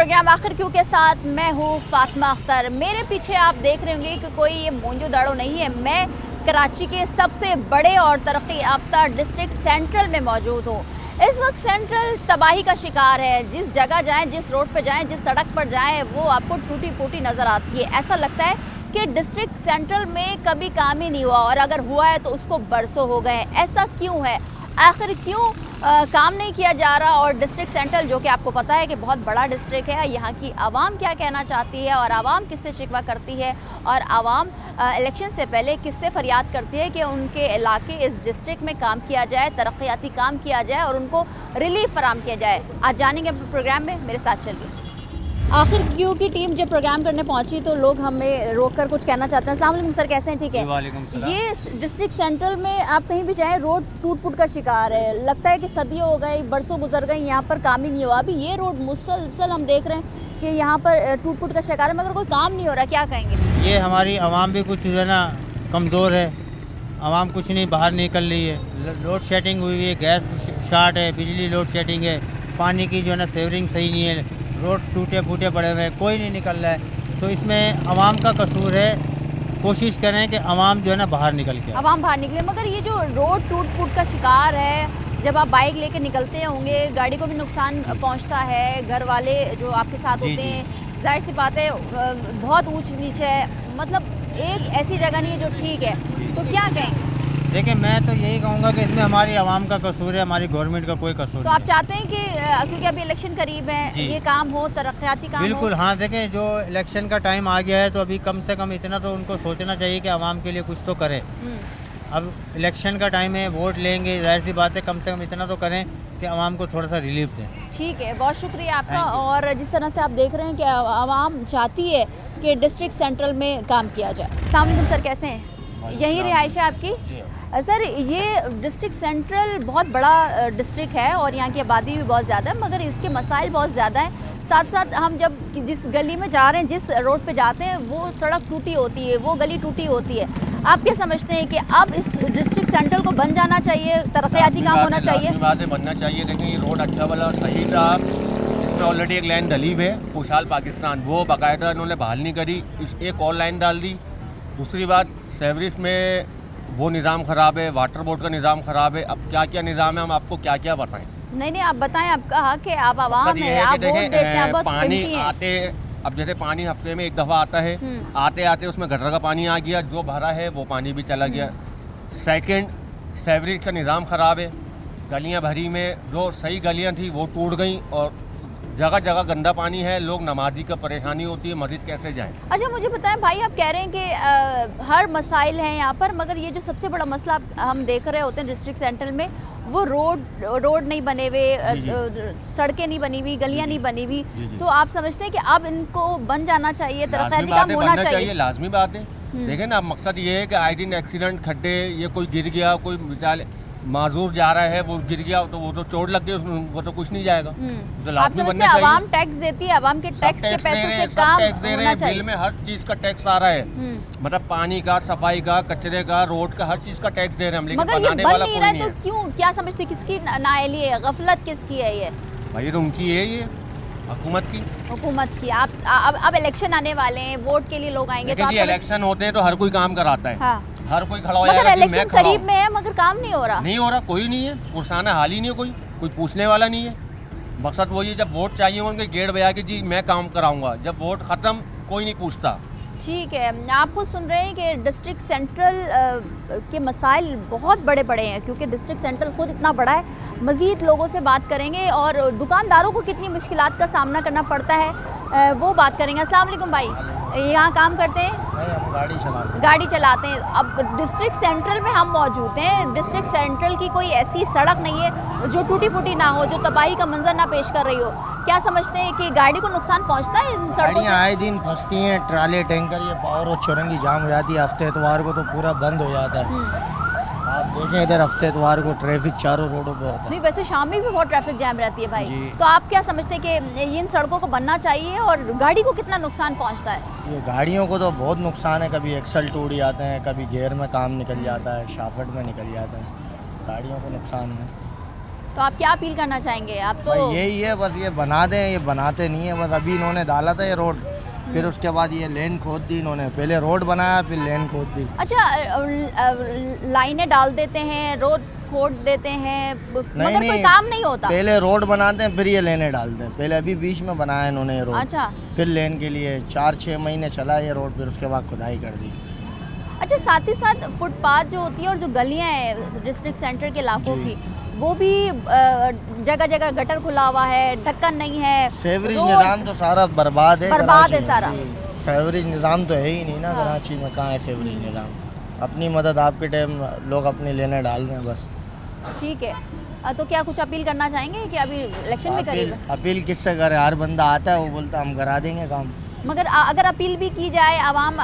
Programme आखिर क्यों के साथ मैं हूँ फातिमा अख्तर। मेरे पीछे आप देख रहे होंगे कि कोई ये मोंजो दाड़ो नहीं है। मैं कराची के सबसे बड़े और तरक्की याफ्ता डिस्ट्रिक्ट सेंट्रल में मौजूद हूँ। इस वक्त सेंट्रल तबाही का शिकार है। जिस जगह जाएं, जिस रोड पर जाएं, जिस सड़क पर जाएं, वो आपको टूटी फूटी नज़र आती है। ऐसा लगता है कि डिस्ट्रिक्ट सेंट्रल में कभी काम ही नहीं हुआ, और अगर हुआ है तो उसको बरसों हो गए। ऐसा क्यों है? आखिर क्यों काम नहीं किया जा रहा? और डिस्ट्रिक्ट सेंट्रल, जो कि आपको पता है कि बहुत बड़ा डिस्ट्रिक्ट है, यहाँ की आवाम क्या कहना चाहती है और आवाम किससे शिकवा करती है, और आवाम इलेक्शन से पहले किससे फरियाद करती है कि उनके इलाके इस डिस्ट्रिक्ट में काम किया जाए, तरक्याती काम किया जाए और उनको रिलीफ फराम किया जाए। आज जानेंगे प्रोग्राम में, मेरे साथ चलिए। आखिर क्यों की टीम जब प्रोग्राम करने पहुंची तो लोग हमें रोककर कुछ कहना चाहते हैं। अस्सलाम वालेकुम सर, कैसे हैं? ठीक है। वालेकुम सलाम। ये डिस्ट्रिक्ट सेंट्रल में आप कहीं भी जाएं, रोड टूट फूट का शिकार है। लगता है कि सदियों हो गई, बरसों गुजर गई, यहाँ पर काम ही नहीं हुआ। अभी ये रोड मुसलसल हम देख रहे हैं कि यहाँ पर टूट फूट का शिकार है, मगर कोई काम नहीं हो रहा। क्या कहेंगे? ये हमारी आवाम भी कुछ जो है ना कमज़ोर है। आवाम कुछ नहीं बाहर निकल रही है। लोड शेडिंग हुई है, गैस शार्ट है, बिजली लोड शेडिंग है, पानी की जो है ना सेवरिंग सही नहीं है, रोड टूटे फूटे पड़े हुए हैं, कोई नहीं निकल रहा है। तो इसमें आवाम का कसूर है। कोशिश करें कि आवाम जो है ना बाहर निकल के, आवाम बाहर निकले। मगर ये जो रोड टूट फूट का शिकार है, जब आप बाइक लेके निकलते होंगे, गाड़ी को भी नुकसान पहुंचता है। घर वाले जो आपके साथ होते हैं, जाहिर सी बात है बहुत ऊंच नीचे है, मतलब एक ऐसी जगह नहीं है जो ठीक है। तो क्या कहेंगे? देखिए, मैं तो यही कहूँगा कि इसमें हमारी आवाम का कसूर है, हमारी गवर्नमेंट का कोई कसूर तो नहीं आप चाहते हैं कि क्योंकि अभी इलेक्शन करीब है, ये काम हो, तरक्याती काम बिल्कुल। हो? हाँ, देखें, जो इलेक्शन का टाइम आ गया है तो अभी कम से कम इतना तो उनको सोचना चाहिए कि आवाम के लिए कुछ तो करें। अब इलेक्शन का टाइम है, वोट लेंगे, जाहिर सी बात है, कम से कम इतना तो करें कि आवाम को थोड़ा सा रिलीफ दें। ठीक है, बहुत शुक्रिया आपका। और जिस तरह से आप देख रहे हैं कि आवाम चाहती है कि डिस्ट्रिक्ट सेंट्रल में काम किया जाए। अस्सलाम वालेकुम सर, कैसे हैं? यही रिहाइश है आपकी? सर, ये डिस्ट्रिक्ट सेंट्रल बहुत बड़ा डिस्ट्रिक्ट है और यहाँ की आबादी भी बहुत ज़्यादा है, मगर इसके मसाइल बहुत ज़्यादा हैं। साथ साथ हम जब जिस गली में जा रहे हैं, जिस रोड पे जाते हैं, वो सड़क टूटी होती है, वो गली टूटी होती है। आप क्या समझते हैं कि अब इस डिस्ट्रिक्ट सेंट्रल को बन जाना चाहिए, तरक्याती काम होना चाहिए? बातें बनना चाहिए। देखें, ये रोड अच्छा वाला सही था, इसमें ऑलरेडी एक लाइन डली है, खुशहाल पाकिस्तान, वो बाकायदा इन्होंने बहाल नहीं करी, एक और लाइन डाल दी। दूसरी बात, सेवरिस में वो निज़ाम ख़राब है, वाटर बोर्ड का निज़ाम ख़राब है। अब क्या क्या निज़ाम है, हम आपको क्या क्या बताएं? नहीं, आप बताएं। आप कहा कि आप आवाम है, आप वोट देते हैं, बहुत पानी कीमती हैं। आते, अब जैसे पानी हफ्ते में एक दफ़ा आता है, आते आते उसमें गटर का पानी आ गया, जो भरा है वो पानी भी चला गया। सेकंड, सेवरेज का निज़ाम ख़राब है, गलियां भरी में जो सही गलियां थी वो टूट गई, और जगह जगह गंदा पानी है। लोग नमाजी का परेशानी होती है, मस्जिद कैसे जाएं? अच्छा, मुझे बताएं भाई, आप कह रहे हैं कि हर मसाइल हैं यहाँ पर, मगर ये जो सबसे बड़ा मसला हम देख रहे होते हैं डिस्ट्रिक्ट सेंट्रल में, वो रोड नहीं बने हुए, सड़कें नहीं बनी हुई, गलियाँ नहीं बनी हुई। तो आप समझते हैं कि अब इनको बन जाना चाहिए, तरक्याती काम होना चाहिए? लाजमी बात है। देखें ना, मकसद ये है कि आए दिन एक्सीडेंट, खड्डे, ये कोई गिर गया, कोई मिसाल माजूर जा रहा है, वो गिर गया तो वो तो चोट लग गई, उसमें वो तो कुछ नहीं जाएगा। तो लाजमी बनना चाहिए। आवाम टैक्स देती है, आवाम के टैक्स के पैसों से काम होना चाहिए। बिल में हर चीज का टैक्स आ रहा है, मतलब पानी का, सफाई का, कचरे का, रोड का, हर चीज का टैक्स दे रहे हैं हम, लेकिन बनाने वाला कोई नहीं है। तो क्यों, क्या समझते, किसकी नाअहली है, गफलत किसकी है? ये भाई उनकी है, ये हुकूमत की। आप अब इलेक्शन आने वाले हैं, वोट के लिए लोग आएंगे, तो इलेक्शन होते हैं तो हर कोई काम कराता है। हाँ। हर कोई खड़ा हो मगर जाएगा कि मैं इलेक्शन खड़ा करीब में है, मगर काम नहीं हो रहा। कोई नहीं है, पुरसाना हाल ही नहीं है, कोई पूछने वाला नहीं है। मकसद वही है, जब वोट चाहिए उनके गेट बजा के जी मैं काम कराऊंगा, जब वोट खत्म कोई नहीं पूछता। ठीक है, आप खुद सुन रहे हैं कि डिस्ट्रिक्ट सेंट्रल के मसाइल बहुत बड़े बड़े हैं, क्योंकि डिस्ट्रिक्ट सेंट्रल खुद इतना बड़ा है। मज़ीद लोगों से बात करेंगे और दुकानदारों को कितनी मुश्किलात का सामना करना पड़ता है वो बात करेंगे। अस्सलाम वालेकुम भाई, यहाँ काम करते हैं? हम गाड़ी चलाते हैं। अब डिस्ट्रिक्ट सेंट्रल में हम मौजूद हैं। डिस्ट्रिक्ट सेंट्रल की कोई ऐसी सड़क नहीं है जो टूटी फूटी ना हो, जो तबाही का मंजर ना पेश कर रही हो। क्या समझते हैं कि गाड़ी को नुकसान पहुंचता है इन सड़कों से? आए दिन फंसती हैं, ट्राले, टैंकर, ये पावर और चौरंगी जाम हो जाती है। हफ्ते इतवार को तो पूरा बंद हो जाता है। आप देखें इधर हफ्ते इतवार को ट्रैफिक चारों रोडों पे होता है। नहीं, वैसे शाम में भी बहुत ट्रैफिक जैम रहती है भाई। जी। तो आप क्या समझते हैं कि इन सड़कों को बनना चाहिए, और गाड़ी को कितना नुकसान पहुंचता है? ये गाड़ियों को तो बहुत नुकसान है, कभी एक्सल टूट जाते हैं, कभी गियर में काम निकल जाता है, शाफट में निकल जाता है, गाड़ियों को नुकसान है। तो आप क्या अपील करना चाहेंगे? आप तो भाई यही है, बस ये बना दें, ये बनाते नहीं है। बस अभी इन्होंने डाला था ये रोड, फिर उसके बाद ये लेन खोद दी इन्होंने। पहले रोड बनाया, फिर लेन खोद दी। अच्छा, लाइनें डाल देते हैं, रोड खोद देते हैं, मगर कोई काम नहीं होता। पहले रोड बनाते हैं, फिर ये लेने डालते हैं। पहले अभी बीच में बनाया इन्होंने ये रोड, अच्छा, फिर लेन के लिए 4-6 महीने चला ये रोड, फिर उसके बाद खुदाई कर दी। अच्छा, साथ ही साथ फुटपाथ जो होती है और जो गलियां हैं डिस्ट्रिक्ट सेंटर के इलाकों जी। की, वो भी जगह जगह गटर खुला हुआ है, ढक्कन नहीं है, सेवरेज रोड- निज़ाम तो सारा बर्बाद है। बर्बाद कराची है में। सारा। जी, सेवरेज निज़ाम तो है ही नहीं ना। हाँ। कराची में कहाँ है सेवरेज निज़ाम? अपनी मदद आपके टाइम लोग अपनी लेने डाल रहे हैं बस। ठीक है। तो क्या कुछ अपील करना चाहेंगे कि अभी इलेक्शन भी करीब है, अपील किससे करे? हर बंदा आता है, वो बोलता हम करा देंगे काम। मगर अगर अपील भी की जाए, आवाम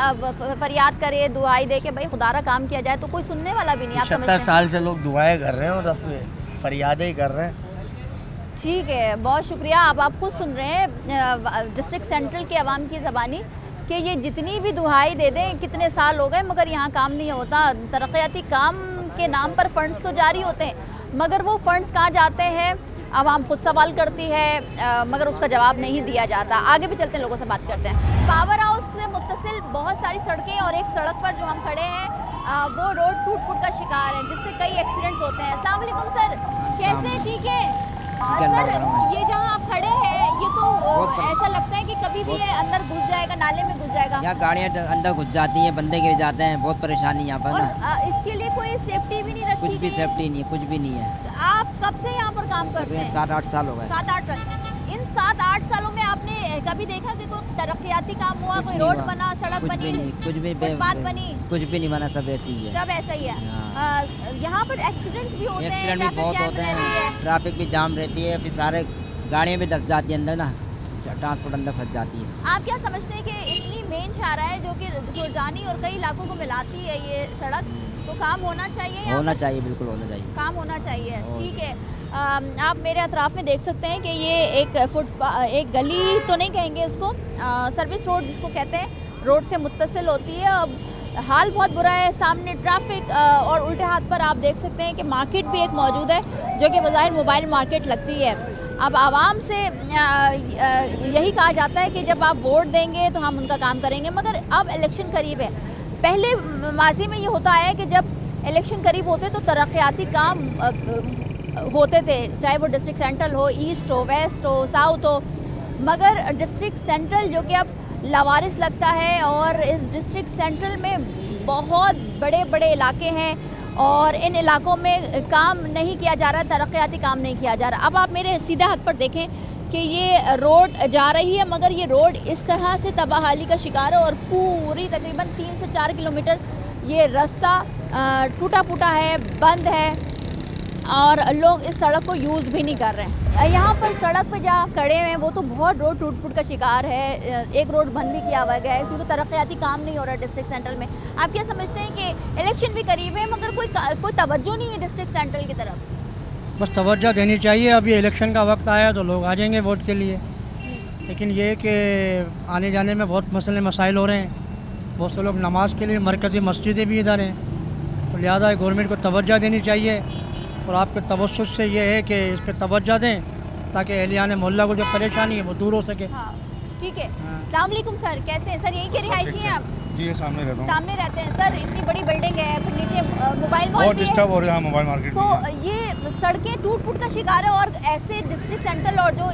फरियाद करे, दुआई दे के भाई खुदारा काम किया जाए, तो कोई सुनने वाला भी नहीं। आप 70 समझते हैं? साल से लोग दुआएं कर रहे हैं और अब फरियादें ही कर रहे हैं। ठीक है, बहुत शुक्रिया। आप खुद सुन रहे हैं डिस्ट्रिक्ट सेंट्रल के अवाम की ज़बानी कि ये जितनी भी दुहाई दे दें, कितने साल हो गए मगर यहाँ काम नहीं होता। तरक्याती काम के नाम पर फंड्स तो जारी होते हैं, मगर वो फंड्स कहाँ जाते हैं आवाम खुद सवाल करती है, मगर उसका जवाब नहीं दिया जाता। आगे भी चलते हैं, लोगों से बात करते हैं। पावर हाउस से मुत्तसिल बहुत सारी सड़कें और एक सड़क पर जो हम खड़े हैं वो रोड टूट फूट का शिकार है, जिससे कई एक्सीडेंट्स होते हैं। अस्सलाम वालेकुम सर, कैसे? ठीक है सर, ये जहाँ आप खड़े हैं ये तो ऐसा लगता है कि कभी भी ये अंदर घुस जाएगा, नाले में घुस जाएगा, यहाँ गाड़ियाँ अंदर घुस जाती हैं, बंदे गिर जाते हैं, बहुत परेशानी यहाँ पर और ना। इसके लिए कोई सेफ्टी भी नहीं रखी कुछ भी गई है। सेफ्टी नहीं है, कुछ भी नहीं है। आप कब से यहाँ पर काम करते हैं? 7-8 साल हो गए। 7-8 साल। इन 7-8 सालों में आपने कभी देखा कि कोई तरक्याती काम हुआ, कुछ कोई नहीं रोड हुआ, बना, सड़क कुछ बनी, भी नहीं, कुछ भी फुटपाथ बनी? कुछ भी नहीं बना, सब ऐसे ही है। सब ऐसा ही है। हाँ। यहाँ पर एक्सीडेंट्स भी होते हैं, एक्सीडेंट भी traffic बहुत jam होते रहती है। हैं, ट्रैफिक भी जाम रहती है, फिर सारे गाड़ियाँ भी धंस जाती है अंदर ना, ट्रांसपोर्ट अंदर फंस जाती है। आप क्या समझते हैं कि इतनी मेन शाहरा है जो कि सुरजानी और कई इलाकों को मिलाती है ये सड़क, तो काम होना चाहिए यहाँ होना पर? चाहिए, बिल्कुल होना चाहिए। काम होना चाहिए। और- ठीक है। आप मेरे अतराफ़ में देख सकते हैं कि ये एक गली तो नहीं कहेंगे इसको, सर्विस रोड जिसको कहते हैं, रोड से मुत्तसिल होती है। अब हाल बहुत बुरा है, सामने ट्रैफिक और उल्टे हाथ पर आप देख सकते हैं कि मार्केट भी एक मौजूद है जो कि बज़ाहिर मोबाइल मार्केट लगती है। अब आवाम से यही कहा जाता है कि जब आप वोट देंगे तो हम उनका काम करेंगे, मगर अब इलेक्शन करीब है। पहले माजी में ये होता है कि जब इलेक्शन करीब होते तो तरक्याती काम होते थे, चाहे वो डिस्ट्रिक्ट सेंट्रल हो, ईस्ट हो, वेस्ट हो, साउथ हो, मगर डिस्ट्रिक्ट सेंट्रल जो कि अब लावारिस लगता है और इस डिस्ट्रिक्ट सेंट्रल में बहुत बड़े बड़े इलाके हैं और इन इलाकों में काम नहीं किया जा रहा, तरक्याती काम नहीं किया जा रहा। अब आप मेरे सीधा हाथ पर देखें कि ये रोड जा रही है, मगर ये रोड इस तरह से तबाहाली का शिकार है और पूरी तकरीबन 3 से 4 किलोमीटर ये रास्ता टूटा फूटा है, बंद है और लोग इस सड़क को यूज़ भी नहीं कर रहे हैं। यहाँ पर सड़क पे जहाँ खड़े हुए हैं वो तो बहुत रोड टूट फूट का शिकार है। एक रोड बंद भी किया हुआ गया है क्योंकि तरक्याती काम नहीं हो रहा है डिस्ट्रिक्ट सेंट्रल में। आप क्या समझते हैं कि इलेक्शन भी करीब है मगर कोई तवज्जो नहीं है डिस्ट्रिक्ट सेंट्रल की तरफ? बस तवज्जो देनी चाहिए। अब ये इलेक्शन का वक्त आया तो लोग आ जाएंगे वोट के लिए, लेकिन ये कि आने जाने में बहुत मसले मसाइल हो रहे हैं। बहुत से लोग नमाज के लिए मरकज़ी मस्जिदें भी इधर हैं, तो लिहाजा गवर्नमेंट को तवज्जो देनी चाहिए और आपके तवज्जुह से ये है कि इस पर तवज्जो दें ताकि अहलियान मोहल्ला को जो परेशानी है वो दूर हो सके। हाँ, ठीक है। हाँ। अस्सलाम वालेकुम सर, कैसे हैं सर? यहीं के रिहायशी हैं आप? जी ये सामने रहता हूँ। सामने रहते हैं सर। इतनी बड़ी बिल्डिंग है, फिर नीचे मोबाइल मॉल बहुत भी है, डिस्टर्ब हो रहा है मोबाइल मार्केट तो में। ये सड़कें टूट फूट का शिकार है और ऐसे डिस्ट्रिक्ट सेंट्रल और जो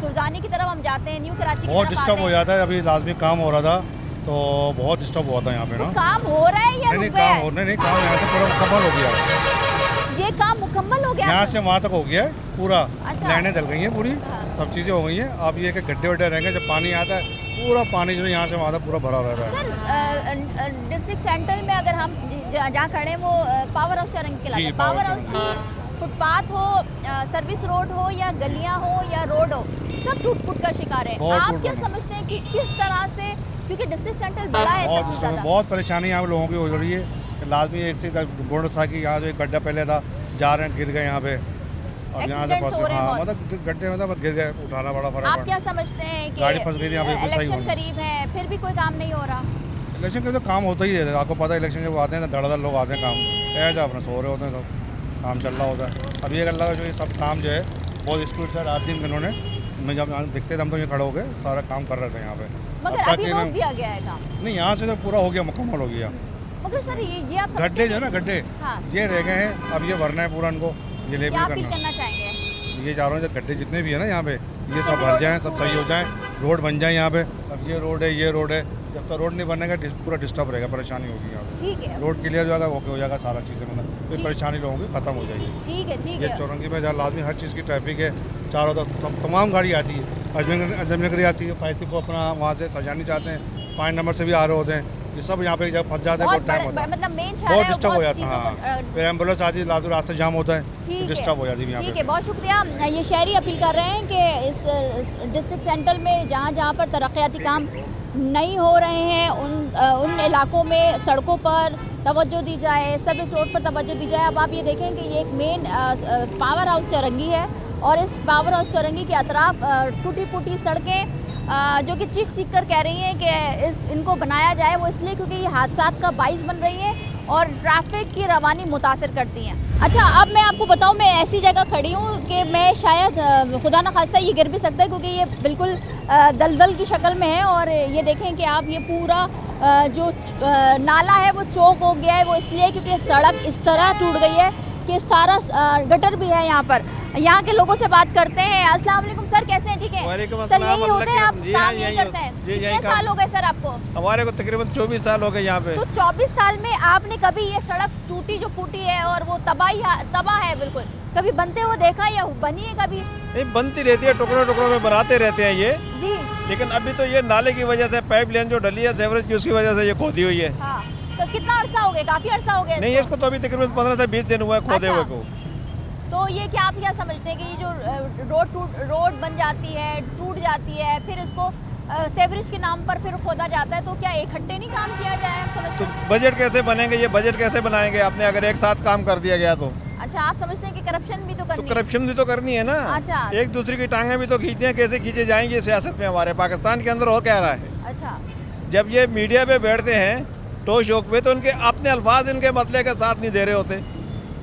सुरजानी की तरफ हम जाते हैं, न्यू कराची की बहुत तरफ डिस्टर्ब आते हो हैं, जाता है। अभी लाजमी काम हो रहा था तो बहुत डिस्टर्ब हुआ था यहाँ पे तो ना। काम हो रहा है या नहीं रुक गया काम है? हो नहीं काम यहाँ से पूरा मुकम्मल हो गया। ये काम मुकम्मल हो गया यहाँ है? से वहाँ तक हो गया है पूरा। अच्छा। लाइनें डल गई हैं पूरी, हाँ। सब चीज़ें हो गई हैं। अब ये कि गड्ढे वड्ढे रहेंगे, जब पानी आता है पूरा पानी जो है यहाँ से वहाँ तक पूरा भरा रहता है। सर डिस्ट्रिक्ट सेंट्रल में अगर हम जहाँ खड़े हैं वो पावर हाउस का रंग जी, खिलाते हैं। Power power house house footpath हो, सर्विस रोड हो या गलियाँ हो या रोड हो, सब टूट फूट का शिकार है। बहुत आप टूट क्या फूट। समझते हैं कि किस तरह से, क्योंकि डिस्ट्रिक्ट सेंट्रल बड़ा है बहुत सबसे डिस्टर्ब, ज़्यादा, बहुत परेशानी यहाँ पे लोगों की हो रही है। लाजमी एक से मोटरसाइकिल यहाँ जो एक गड्ढा पहले था, जा रहे हैं गिर गए यहाँ पे। अब यहाँ से Accidents फंस हो रहे हैं हाँ बहुत। मतलब गड्ढे में गिर गए, उठाना बड़ा फर्क आप क्या समझते हैं कि गाड़ी फंस गई थी यहाँ पे, बिल्कुल सही इलेक्शन बोला। करीब है फिर भी कोई काम नहीं हो रहा? इलेक्शन के तो काम होता ही है, आपको पता है इलेक्शन जब आते हैं तो धड़ाधड़ लोग आते हैं काम, ऐसा अपना सो रहे होते हैं सब। काम चल रहा होता है। अब ये लगा जो ये सब काम जो है बहुत स्पीड से रात दिन इन्होंने, मैं जब यहाँ दिखते थे हम तो ये खड़े हो गए सारा काम कर रहे थे यहाँ पे। मगर अब अभी तक रोक इन्होंने- दिया गया है काम। नहीं, यहाँ से तो पूरा हो गया, मुकम्मल हो गया। मगर सर ये आप समझते गड्ढे जो है हैं? ना, गड्ढे हाँ। ये रह गए हैं, अब ये भरना है पूरा इनको, ये लेबल क्या अपील करना। करना चाहेंगे? ये चाह रहा हूँ जो गड्ढे जितने भी है ना यहाँ पे ये सब भर जाएँ, सब सही हो जाए, रोड बन जाए यहाँ पे। अब ये रोड है, ये रोड है, जब तक रोड नहीं बनेगा पूरा डिस्टर्ब रहेगा, परेशानी होगी यहाँ पे। ठीक है, रोड क्लियर हो जाएगा, ओके हो जाएगा, सारा चीज़ें मतलब कोई परेशानी लोगों की खत्म हो जाएगी। ठीक है, ठीक ये है। चौरंगी में जहाँ लाजमी हर चीज़ की ट्रैफिक है, चारों तरफ तमाम गाड़ी आती है, अजमेर आती है, 5 को अपना वहाँ से सजानी चाहते हैं, 5 नंबर से भी आ रहे होते हैं, ये सब यहाँ पे जब फंस जाते हैं बहुत टाइम होता है, मतलब मेन बहुत डिस्टर्ब हो जाता है। हाँ, फिर एम्बुलेंस आती है, लादू रास्ते जाम होता है, डिस्टर्ब हो जाती है यहाँ ठीक पे। है, बहुत शुक्रिया। ये शहरी अपील कर रहे हैं कि इस डिस्ट्रिक्ट सेंटर में जहाँ जहाँ पर तरक्याती काम नहीं हो रहे हैं उन इलाकों में सड़कों पर तवज्जो दी जाए, सर्विस रोड पर तवज्जो दी जाए। अब आप ये देखें कि ये एक मेन पावर हाउस चौरंगी है और इस पावर हाउस चौरंगी के अतराफ टूटी फूटी सड़कें जो कि चीख चीख कर कह रही हैं कि इनको बनाया जाए, वो इसलिए क्योंकि ये हादसात का बाइस बन रही है और ट्रैफिक की रवानी मुतासिर करती हैं। अच्छा, अब मैं आपको बताऊं, मैं ऐसी जगह खड़ी हूं कि मैं शायद खुदा न खास्ता ये गिर भी सकता है क्योंकि ये बिल्कुल दलदल की शक्ल में है। और ये देखें कि आप ये पूरा जो नाला है वो चौक हो गया है, वो इसलिए क्योंकि सड़क इस तरह टूट गई है कि सारा गटर भी है यहाँ पर। यहाँ के लोगों से बात करते हैं। अस्सलाम वालेकुम सर, कैसे हैं? ठीक है सर, यही होते हैं आप, काम यही करते हैं? कितने साल हो गए सर आपको? हमारे को तकरीबन 24 साल हो गए यहाँ पे। तो 24 साल में आपने कभी ये सड़क टूटी जो फूटी है और वो तबाह है बिल्कुल, कभी बनते हुए देखा या बनी है कभी? नहीं, बनती रहती है, टुकड़ों टुकड़ों में बनाते रहते हैं ये जी। लेकिन अभी तो ये नाले की वजह से पाइप लाइन जो डली है सीवरेज की, उसकी वजह से ये खोदी हुई है। हाँ, तो कितना अरसा हो गया? काफी अरसा हो गया नहीं, इसको तो अभी तकरीबन 15 से 20 दिन हुआ है खोदे हुए को। तो ये क्या आप क्या समझते हैं कि ये जो रोड बन जाती है, टूट जाती है, फिर इसको सेवरेज के नाम पर फिर खोदा जाता है, तो क्या इकट्ठे नहीं काम किया जाए? तो बजट कैसे बनेंगे, ये बजट कैसे बनाएंगे आपने अगर एक साथ काम कर दिया गया तो? अच्छा, आप समझते हैं कि करप्शन भी तो करनी है? करप्शन भी तो करनी है ना। अच्छा। एक दूसरे की टांगें भी तो खींचते हैं, कैसे खींचे जाएंगे सियासत में हमारे पाकिस्तान के अंदर और क्या रहा है। अच्छा, जब ये मीडिया पे बैठते हैं टो शोक पे तो उनके अपने अल्फाज इनके मतले के साथ नहीं दे रहे होते,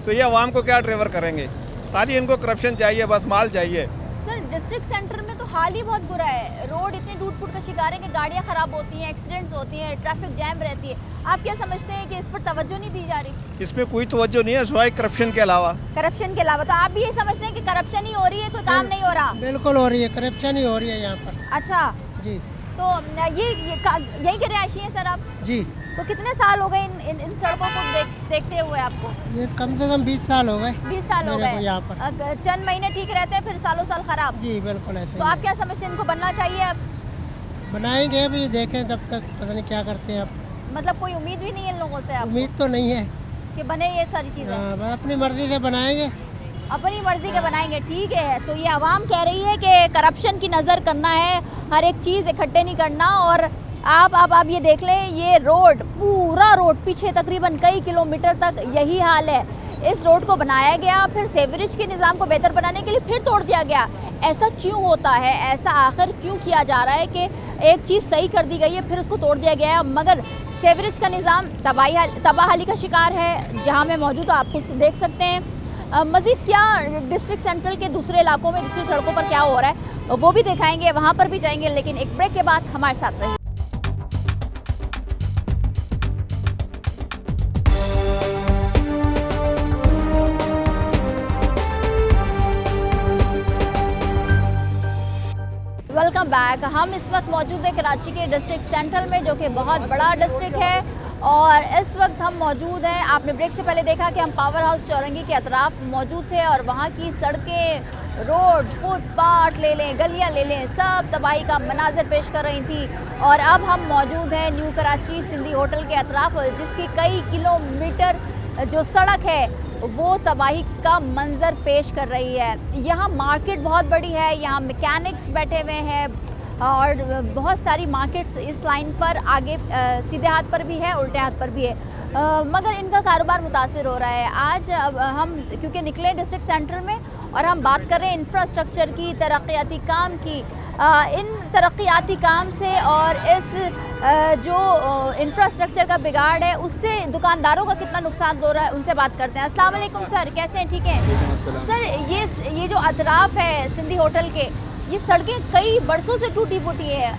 तो ये अवाम को क्या ड्राइवर करेंगे? खाली इनको करप्शन चाहिए, बस माल चाहिए। सर डिस्ट्रिक्ट सेंटर में तो हाल ही बहुत बुरा है, रोड इतने टूट फूट का शिकार है कि गाड़ियाँ खराब होती हैं, एक्सीडेंट्स होती हैं, ट्रैफिक जैम रहती है। आप क्या समझते हैं कि इस पर तवज्जो नहीं दी जा रही? इसमें कोई तवज्जो नहीं है सिवाय करप्शन के अलावा। करप्शन के अलावा तो आप भी ये समझते हैं कि करप्शन ही हो रही है, कोई काम नहीं हो रहा? बिल्कुल हो रही है, करप्शन ही हो रही है यहाँ पर। अच्छा, जी तो यही के रिहायशी हैं सर आप? जी। तो कितने साल हो गए इन सड़कों को देखते हुए आपको? ये कम से कम 20 साल हो गए। 20 साल हो मेरे को गए यहाँ पर। चंद महीने ठीक रहते हैं फिर सालों साल खराब। जी बिल्कुल ऐसे तो आप क्या समझते हैं इनको बनना चाहिए अब? बनाएंगे अभी, देखें जब तक, पता नहीं क्या करते हैं अब। मतलब कोई उम्मीद भी नहीं है इन लोगों से आपको उम्मीद तो नहीं है कि बने ये सारी चीज़ें? हाँ, बस अपनी मर्जी से बनाएंगे। अपनी मर्जी के बनाएंगे, ठीक है। तो ये आवाम कह रही है कि करप्शन की नज़र करना है, हर एक चीज़ इकट्ठे नहीं करना। और आप ये देख लें, ये रोड, पूरा रोड पीछे तकरीबन कई किलोमीटर तक यही हाल है। इस रोड को बनाया गया, फिर सेवरेज के निज़ाम को बेहतर बनाने के लिए फिर तोड़ दिया गया। ऐसा क्यों होता है? ऐसा आखिर क्यों किया जा रहा है कि एक चीज़ सही कर दी गई है फिर उसको तोड़ दिया गया है? मगर सेवरेज का निज़ाम तबाहाली का शिकार है। जहाँ मैं मौजूद हूँ आप खुद देख सकते हैं। मज़ीद क्या डिस्ट्रिक्ट सेंट्रल के दूसरे इलाकों में, दूसरी सड़कों पर क्या हो रहा है वो भी दिखाएंगे, वहाँ पर भी जाएंगे, लेकिन एक ब्रेक के बाद हमारे साथ रहिए। Welcome back. हम इस वक्त मौजूद है कराची के डिस्ट्रिक्ट सेंट्रल में, जो कि बहुत बड़ा डिस्ट्रिक्ट है। और इस वक्त हम मौजूद हैं, आपने ब्रेक से पहले देखा कि हम पावर हाउस चौरंगी के अतराफ मौजूद थे और वहाँ की सड़कें, रोड, फुटपाथ ले लें, गलियाँ ले लें, सब तबाही का मनाजिर पेश कर रही थी। और अब हम मौजूद हैं न्यू कराची सिंधी होटल के अतराफ, जिसकी कई किलोमीटर जो सड़क है वो तबाही का मंजर पेश कर रही है। यहाँ मार्केट बहुत बड़ी है, यहाँ मैकेनिक्स बैठे हुए हैं और बहुत सारी मार्केट्स इस लाइन पर आगे सीधे हाथ पर भी है, उल्टे हाथ पर भी है, मगर इनका कारोबार मुतासिर हो रहा है। आज हम क्योंकि निकले डिस्ट्रिक्ट सेंटर में और हम बात कर रहे हैं इंफ्रास्ट्रक्चर की, तरक्याती काम की। इन तरक्याती काम से और इस जो इंफ्रास्ट्रक्चर का बिगाड़ है उससे दुकानदारों का कितना नुकसान हो रहा है, उनसे बात करते हैं। अस्सलाम वालेकुम सर, कैसे हैं? ठीक हैं सर। ये जो अतराफ है सिंधी होटल के, ये सड़कें कई बरसों से टूटी फूटी है,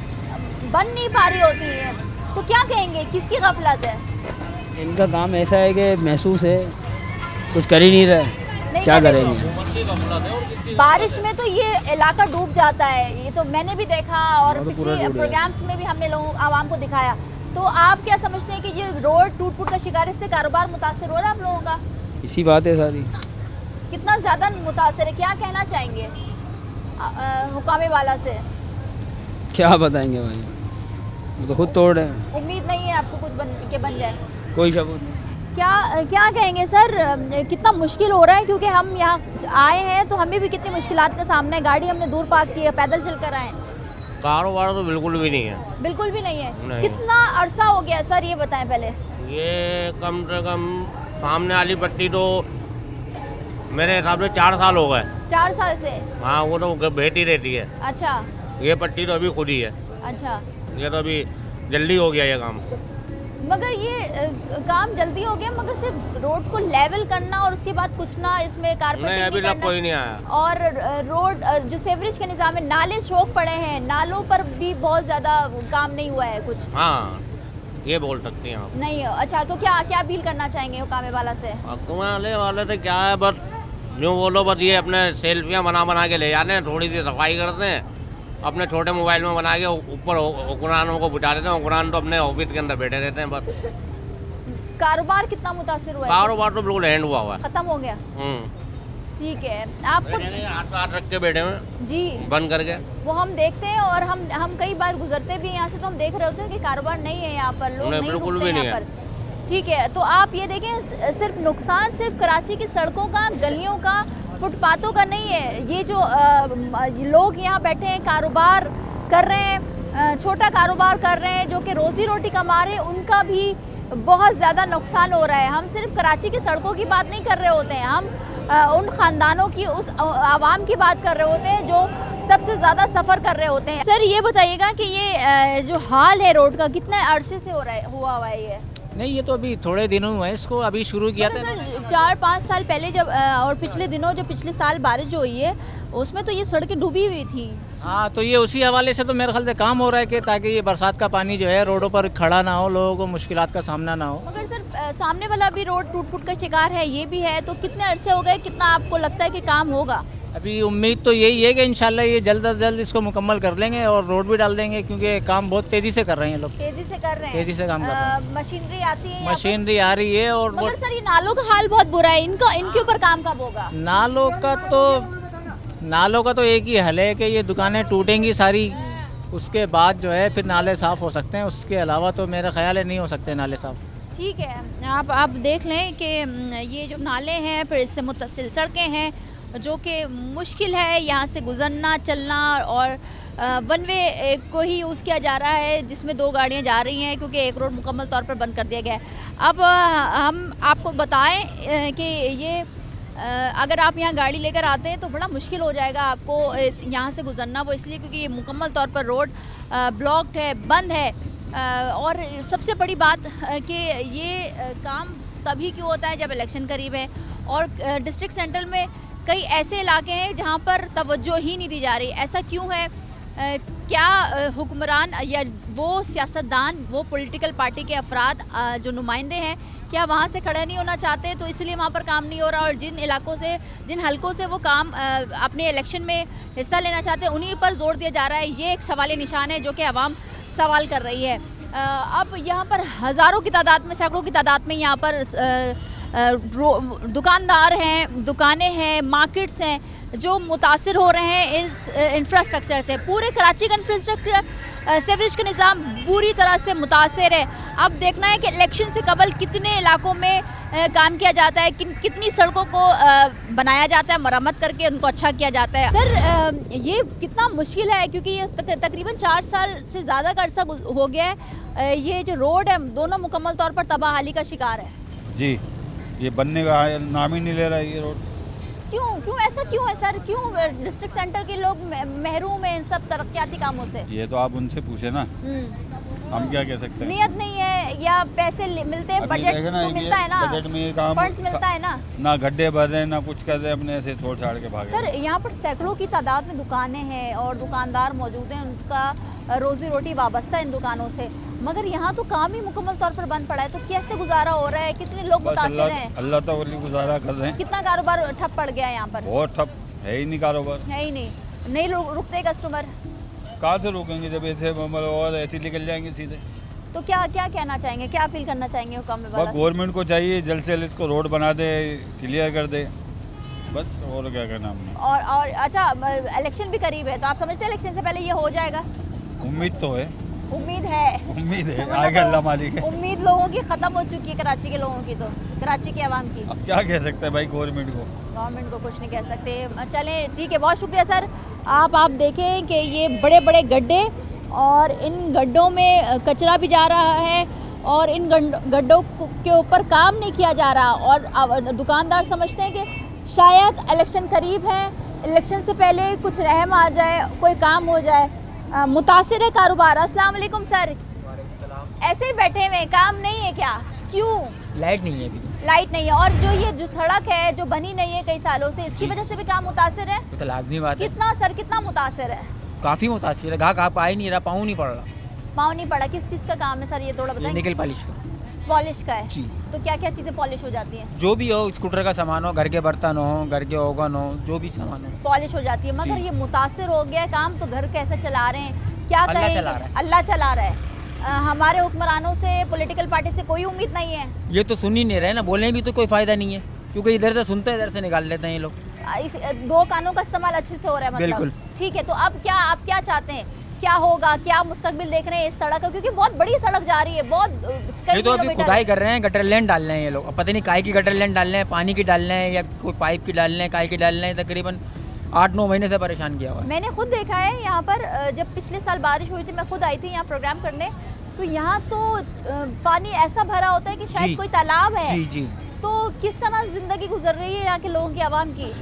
बन नहीं पा रही होती है, तो क्या कहेंगे, किसकी गफलत है? इनका काम ऐसा है कि महसूस है, कुछ कर ही नहीं रहे, क्या करेंगे। बारिश में तो ये इलाका डूब जाता है, ये तो मैंने भी देखा और पिछले प्रोग्राम्स में भी हमने लोगों आवाम को दिखाया। तो आप क्या समझते हैं कि ये रोड टूट फूट का शिकार, इससे कारोबार मुतासर हो रहा है आप लोगों का? इसी बात है सारी। कितना ज़्यादा मुतासर है, क्या कहना चाहेंगे हुकामे वाला से? क्या बताएंगे भाई, वो तो खुद तोड़ है, उम्मीद नहीं है आपको कुछ बन जाए? कोई सबूत नहीं। क्या कहेंगे सर, कितना मुश्किल हो रहा है, क्योंकि हम यहाँ आए हैं तो हमें भी कितनी मुश्किलात का सामना है, गाड़ी हमने दूर पार्क की है, पैदल चल कर आए। कारोबार तो बिल्कुल भी नहीं है, बिल्कुल भी नहीं है। नहीं। कितना अरसा हो गया सर, ये बताएं पहले। ये कम से कम सामने वाली पट्टी तो मेरे हिसाब से 4 साल हो गए। 4 साल से? हाँ, वो तो बहती रहती है। अच्छा। ये पट्टी तो अभी खुद ही है। अच्छा। ये तो अभी जल्दी हो गया ये काम। मगर ये काम जल्दी हो गया, मगर सिर्फ रोड को लेवल करना और उसके बाद कुछ ना इसमें कारपेटिंग नहीं, अभी तक कोई नहीं आया। और रोड जो सेवरेज के निज़ाम है, नाले चौक पड़े हैं, नालों पर भी बहुत ज़्यादा काम नहीं हुआ है कुछ। हाँ, ये बोल सकती हैं आप। नहीं। अच्छा, तो क्या अपील करना चाहेंगे हुकामे वाला से? हुकामे वाले से क्या है, बस यूँ बोलो, बस ये अपने सेल्फियाँ बना के ले जाते हैं, थोड़ी सी सफाई करते हैं, अपने छोटे मोबाइल में बना के ऊपर हुक्मरानों को बुझा देते हैं, हुक्मरान तो अपने ऑफिस के अंदर बैठे रहते हैं बस। कारोबार कितना मुतासिर हुआ है? कारोबार तो बिल्कुल एंड हुआ है, खत्म हो गया। ठीक है। आपको हाथ रख के बैठे हुए जी बंद करके, वो हम देखते हैं, और हम कई बार गुजरते भी यहाँ से, तो हम देख रहे होते हैं कि कारोबार नहीं है यहाँ पर, लोग नहीं बिल्कुल भी रुकते नहीं यहाँ पर। ठीक है, तो आप ये देखें, सिर्फ नुकसान सिर्फ कराची की सड़कों का, गलियों का, फुटपाथों का नहीं है, ये जो लोग यहाँ बैठे हैं, कारोबार कर रहे हैं, छोटा कारोबार कर रहे हैं, जो कि रोज़ी रोटी कमा रहे हैं, उनका भी बहुत ज़्यादा नुकसान हो रहा है। हम सिर्फ कराची की सड़कों की बात नहीं कर रहे होते हैं, हम उन ख़ानदानों की, उस आवाम की बात कर रहे होते हैं जो सबसे ज़्यादा सफ़र कर रहे होते हैं। सर ये बताइएगा कि ये जो हाल है रोड का, कितने अरसे से हुआ हुआ है ये? नहीं, ये तो अभी थोड़े दिनों हुए, इसको अभी शुरू किया था। 4-5 साल पहले जब और पिछले दिनों जो पिछले साल बारिश जो हुई है, उसमें तो ये सड़कें डूबी हुई थी। हाँ, तो ये उसी हवाले से तो मेरे ख्याल से काम हो रहा है कि ताकि ये बरसात का पानी जो है रोडों पर खड़ा ना हो, लोगों को मुश्किलात का सामना ना हो। मगर सर सामने वाला भी रोड टूट फूट का शिकार है, ये भी है, तो कितने अरसे हो गए, कितना आपको लगता है कि काम होगा? अभी उम्मीद तो यही है कि इंशाल्लाह ये जल्द अज जल्द इसको मुकम्मल कर लेंगे और रोड भी डाल देंगे, क्योंकि काम बहुत तेज़ी से कर रहे हैं लोग। तेज़ी से कर रहे हैं? तेज़ी से काम कर रहे हैं। मशीनरी आती है? मशीनरी आ रही है। और मगर सर ये नालों का हाल बहुत बुरा है, इनके ऊपर काम कब होगा? नालों का तो एक ही हल है कि ये दुकानें टूटेंगी सारी, उसके बाद जो है फिर नाले साफ़ हो सकते हैं, उसके अलावा तो मेरा ख्याल है नहीं हो सकते नाले साफ़। ठीक है, आप देख लें कि ये जो नाले हैं, फिर इससे मुत्तसिल सड़कें हैं, जो कि मुश्किल है यहाँ से गुज़रना, चलना, और वन वे को ही यूज़ किया जा रहा है, जिसमें 2 गाड़ियाँ जा रही हैं, क्योंकि एक रोड मुकम्मल तौर पर बंद कर दिया गया है। अब हम आपको बताएं कि ये अगर आप यहाँ गाड़ी लेकर आते हैं तो बड़ा मुश्किल हो जाएगा आपको यहाँ से गुज़रना, वो इसलिए क्योंकि ये मुकम्मल तौर पर रोड ब्लॉक्ड है, बंद है। और सबसे बड़ी बात कि ये काम तभी क्यों होता है जब इलेक्शन करीब है, और डिस्ट्रिक्ट सेंटर में कई ऐसे इलाके हैं जहाँ पर तवज्जो ही नहीं दी जा रही। ऐसा क्यों है? क्या हुक्मरान या वो सियासतदान, वो पॉलिटिकल पार्टी के अफराद जो नुमाइंदे हैं, क्या वहाँ से खड़े नहीं होना चाहते, तो इसलिए वहाँ पर काम नहीं हो रहा? और जिन इलाकों से, जिन हलकों से वो काम अपने इलेक्शन में हिस्सा लेना चाहते हैं, उन्हीं पर जोर दिया जा रहा है। ये एक सवाल निशान है जो कि आवाम सवाल कर रही है। अब यहाँ पर हज़ारों की तादाद में, सैकड़ों की तादाद में यहाँ पर दुकानदार हैं, दुकानें हैं, मार्केट्स हैं, जो मुतासिर हो रहे हैं इस इंफ्रास्ट्रक्चर से। पूरे कराची का इंफ्रास्ट्रक्चर, सीवरेज का निज़ाम पूरी तरह से मुतासिर है। अब देखना है कि इलेक्शन से कबल कितने इलाकों में काम किया जाता है, कितनी सड़कों को बनाया जाता है, मरम्मत करके उनको अच्छा किया जाता है। सर ये कितना मुश्किल है, क्योंकि ये तकरीबन 4 साल से ज़्यादा का अर्सा हो गया है, ये जो रोड है दोनों मुकम्मल तौर पर तबाहाली का शिकार है। जी, ये बनने का नाम ही नहीं ले रहा है ये रोड। क्यों ऐसा क्यों है सर? क्यों डिस्ट्रिक्ट सेंटर के लोग महरूम हैं इन सब तरक्याती कामों से? ये तो आप उनसे पूछे ना। हम क्या कह सकते हैं। नियत नहीं है या पैसे मिलते हैं, अभी बजट देखे ना, तो ये मिलता है ना, बजट में ये काम फंड्स मिलता है ना गड्ढे भर रहे हैं ना कुछ कर रहे हैं, अपने ऐसे छोड़ छाड़ के भागे। सर यहाँ पर सैकड़ों की तादाद में दुकानें हैं और दुकानदार मौजूद हैं, उनका रोजी रोटी वाबस्ता है इन दुकानों से, मगर यहाँ तो काम ही मुकम्मल तौर पर बंद पड़ा है। तो कैसे गुजारा हो रहा है, कितने लोग बस मुतासिर हैं, अल्लाह तो वली गुजारा कर रहे हैं। कितना कारोबार ठप पड़ गया है यहाँ पर? बहुत ठप है ही नहीं कारोबार, है ही नहीं रुकते कस्टमर। कहाँ से रुकेंगे जब ऐसे मतलब और ऐसे निकल जाएंगे सीधे। तो क्या क्या कहना चाहेंगे, क्या अपील करना चाहेंगे हुकाम में? बस गवर्नमेंट को चाहिए जल्द से जल्द इसको रोड बना दे, क्लियर कर दे, बस और क्या करना हमने। और अच्छा, इलेक्शन भी करीब है, तो आप समझते हैं इलेक्शन से पहले ये हो जाएगा? उम्मीद तो है, उम्मीद है आगे अल्लाह मालिक है। उम्मीद लोगों की खत्म हो चुकी है, कराची के लोगों की, तो कराची के अवाम की। अब क्या कह सकते हैं भाई गवर्नमेंट को कुछ नहीं कह सकते। चलें ठीक है, बहुत शुक्रिया सर। आप देखें कि ये बड़े बड़े गड्ढे और इन गड्ढों में कचरा भी जा रहा है और इन गड्ढों के ऊपर काम नहीं किया जा रहा, और दुकानदार समझते हैं कि शायद इलेक्शन करीब है, इलेक्शन से पहले कुछ रहम आ जाए, कोई काम हो जाए। मुतासिर है कारोबार। अस्सलाम वालेकुम सर। ऐसे ही बैठे हुए, काम नहीं है क्या? क्यों? लाइट नहीं है अभी, लाइट नहीं है, और जो सड़क है जो बनी नहीं है कई सालों से, इसकी वजह से भी काम मुतासिर है। तो लाजमी बात है। कितना सर, कितना मुतासिर है? काफ़ी मुतासिर है, घाक आ ही नहीं रहा, पाँव नहीं पड़ रहा। पाँव नहीं पड़ा? किस चीज़ का काम है सर, ये थोड़ा बताएं। निकल पॉलिश का। पॉलिश का है जी। तो क्या क्या चीज़ें पॉलिश हो जाती हैं? जो भी हो, स्कूटर का सामान हो, घर के बर्तन हो, घर के ओवन हो, जो भी सामान हो, पॉलिश हो जाती है। मगर ये मुतासिर हो गया काम, तो घर कैसे चला रहे हैं, क्या अल्लाह करें? चला रहा है। अल्लाह चला रहा है। हमारे हुक्मरानों से, पॉलिटिकल पार्टी से कोई उम्मीद नहीं है। ये तो सुन ही नहीं रहे ना, बोलने भी तो कोई फ़ायदा नहीं है, क्योंकि इधर से सुनते हैं, इधर से निकाल लेते हैं ये लोग। इस दो कानों का इस्तेमाल अच्छे से हो रहा है मतलब? बिल्कुल। ठीक है, तो अब क्या आप क्या चाहते हैं, क्या होगा, क्या मुस्तकबिल देख रहे हैं इस सड़क का? क्योंकि बहुत बड़ी सड़क जा रही है, बहुत ये तो अभी खुदाई कर रहे हैं, गटर लाइन डाल रहे हैं ये लोग। अब पता नहीं काय की गटर लाइन डाल रहे हैं, पानी की डाल रहे हैं या कोई पाइप की डाल रहे हैं, काय की डाल रहे हैं। तकरीबन 8-9 महीने से परेशान किया हुआ है। मैंने खुद देखा है यहाँ पर, जब पिछले साल बारिश हुई थी, मैं खुद आई थी यहाँ प्रोग्राम करने, तो यहाँ तो पानी ऐसा भरा होता है कि शायद कोई तालाब है। जी जी। तो किस तरह जिंदगी गुजर रही है यहाँ के लोगों की, आवाम की?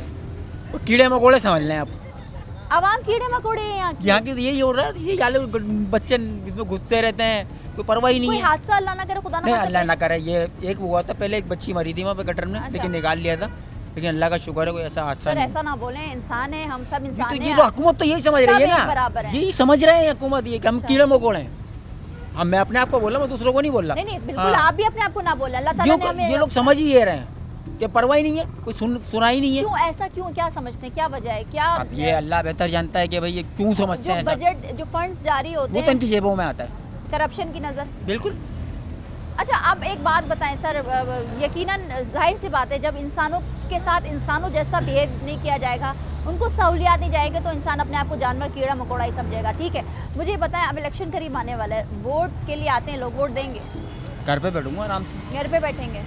कीड़े मकोड़े समझ लें आप, आवाम कीड़े मकोड़े हैं यहाँ की। तो यही हो रहा है, ये याले बच्चे इसमें घुसते रहते हैं, कोई परवाह ही नहीं कोई है। हादसा अल्लाह ना करे, खुदा ना नहीं, खास्ता अल्लाह ना करे। ये एक हुआ था पहले, एक बच्ची मरी थी वहाँ पे गटर में, लेकिन निकाल लिया था, लेकिन अल्लाह का शुक्र है कोई ऐसा हादसा सर नहीं। ऐसा ना बोलें, इंसान है, हम सब इंसान तो हैं। ये तो हुकूमत तो यही समझ रही है ना, बराबर है। यही समझ रहे हैं हुकूमत, ये कि हम कीड़े मकोड़े हैं। हम, मैं अपने आप को बोला, मैं दूसरों को नहीं बोल रहा। नहीं बिल्कुल, आप भी अपने आप को ना बोलें। अल्लाह ताला ने हमें, ये लोग समझ ही ये रहे हैं कि परवाह ही नहीं है, कोई सुना ही नहीं है। क्यों ऐसा, क्यों, क्या समझते हैं, क्या वजह है, क्या? अब ये अल्लाह बेहतर जानता है कि भाई ये क्यों समझते हैं। जो बजट, जो फंड्स जारी होते वो हैं, तो इनकी जेबों में आता है, करप्शन की नज़र। बिल्कुल। अच्छा, अब एक बात बताएं सर, यकीनन जाहिर सी बात है, जब इंसानों के साथ इंसानों जैसा बिहेव नहीं किया जाएगा, उनको सहूलियात नहीं जाएंगे, तो इंसान अपने आप को जानवर, कीड़ा मकोड़ा ही समझेगा। ठीक है, मुझे बताएं, अब इलेक्शन करीब आने वाला है, वोट के लिए आते हैं लोग, वोट देंगे? घर पे बैठूंगा आराम से, घर पे बैठेंगे,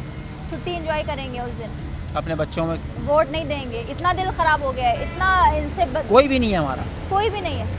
छुट्टी एंजॉय करेंगे उस दिन, अपने बच्चों में। वोट नहीं देंगे? इतना दिल ख़राब हो गया है, इतना इनसे कोई भी नहीं है हमारा, कोई भी नहीं है।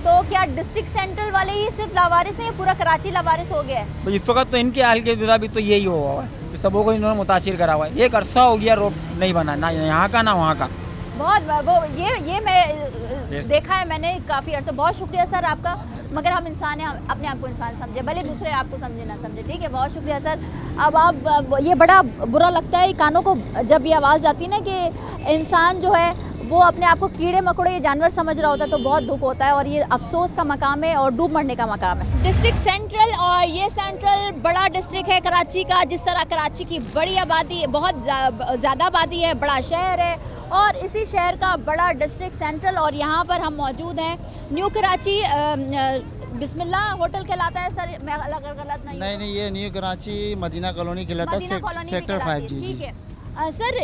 तो क्या डिस्ट्रिक्ट सेंट्रल वाले ही सिर्फ लावारिस हैं या पूरा कराची लावारिस हो गया है? तो इस वक्त तो इनके हाल के मुताबिक तो यही हुआ है कि सबों को इन्होंने मुतासिर करा हुआ है। एक अरसा हो गया रोड नहीं बना, ना यहाँ का ना वहाँ का। बहुत वो ये मैं देखा है मैंने काफ़ी अर्सा। बहुत शुक्रिया सर आपका, मगर हम इंसान हैं, हम अपने आप को इंसान समझे, भले दूसरे आपको समझे ना समझे। ठीक है, बहुत शुक्रिया सर। अब आप, ये बड़ा बुरा लगता है कानों को जब ये आवाज़ जाती है ना कि इंसान जो है वो अपने आप को कीड़े मकोड़े जानवर समझ रहा होता है, तो बहुत दुख होता है, और ये अफसोस का मकाम है और डूब मरने का मकाम है। डिस्ट्रिक्ट सेंट्रल, और ये सेंट्रल बड़ा डिस्ट्रिक्ट है कराची का, जिस तरह कराची की बड़ी आबादी, बहुत ज़्यादा आबादी है, बड़ा शहर है, और इसी शहर का बड़ा डिस्ट्रिक्ट सेंट्रल, और यहाँ पर हम मौजूद हैं न्यू कराची बिस्मिल्लाह होटल कहलाता है सर, मैं अगर गलत नहीं, ये न्यू कराची मदीना कॉलोनी कहलाता है, सेक्टर 5। जी ठीक है सर,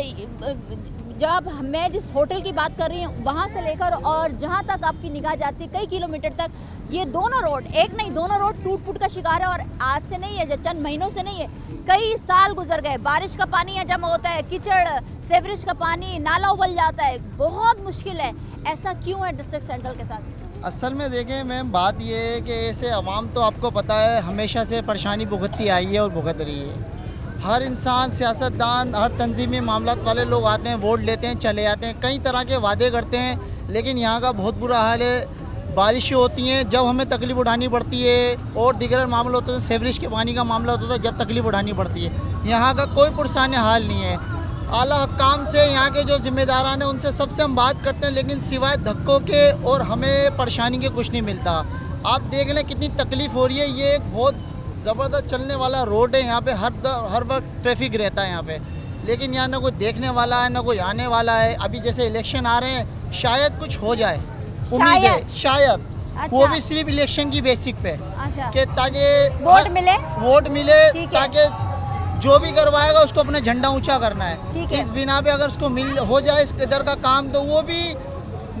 जब मैं जिस होटल की बात कर रही हूँ, वहाँ से लेकर और जहाँ तक आपकी निगाह जाती है कई किलोमीटर तक, ये दोनों रोड, एक नहीं दोनों रोड टूट फूट का शिकार है, और आज से नहीं है, चंद महीनों से नहीं है, कई साल गुजर गए। बारिश का पानी यहाँ जमा होता है, कीचड़, सेवरेज का पानी, नाला उबल जाता है, बहुत मुश्किल है। ऐसा क्यों है डिस्ट्रिक्ट सेंट्रल के साथ? असल में देखें मैम, बात ये है कि ऐसे अवाम तो आपको पता है हमेशा से परेशानी भुगतती आई है और भुगत रही है। हर इंसान, सियासतदान, हर तंजीमी मामलात वाले लोग आते हैं, वोट लेते हैं, चले जाते हैं, कई तरह के वादे करते हैं, लेकिन यहाँ का बहुत बुरा हाल है। बारिशें होती हैं जब हमें तकलीफ़ उठानी पड़ती है, और दीगर मामले होते हैं, सेवरेज के पानी का मामला होता है जब तकलीफ़ उठानी पड़ती है। यहाँ का कोई पुरसान हाल नहीं है। आला हकाम से, यहाँ के जो ज़िम्मेदारान हैं उनसे सबसे हम बात करते हैं, लेकिन सिवाय धक्कों के और हमें परेशानी के कुछ नहीं मिलता। आप देख लें कितनी तकलीफ़ हो रही है। ये एक बहुत ज़बरदस्त चलने वाला रोड है, यहाँ पे हर वक्त ट्रैफिक रहता है यहाँ पे, लेकिन यहाँ ना कोई देखने वाला है ना कोई आने वाला है। अभी जैसे इलेक्शन आ रहे हैं, शायद कुछ हो जाए, उम्मीद है शायद। अच्छा। वो भी सिर्फ इलेक्शन की बेसिक पे, अच्छा। कि ताकि वोट मिले ठीक है। ताकि जो भी करवाएगा उसको अपना झंडा ऊंचा करना है। ठीक है। इस बिना पे अगर उसको हो जाए इस इधर का काम, तो वो भी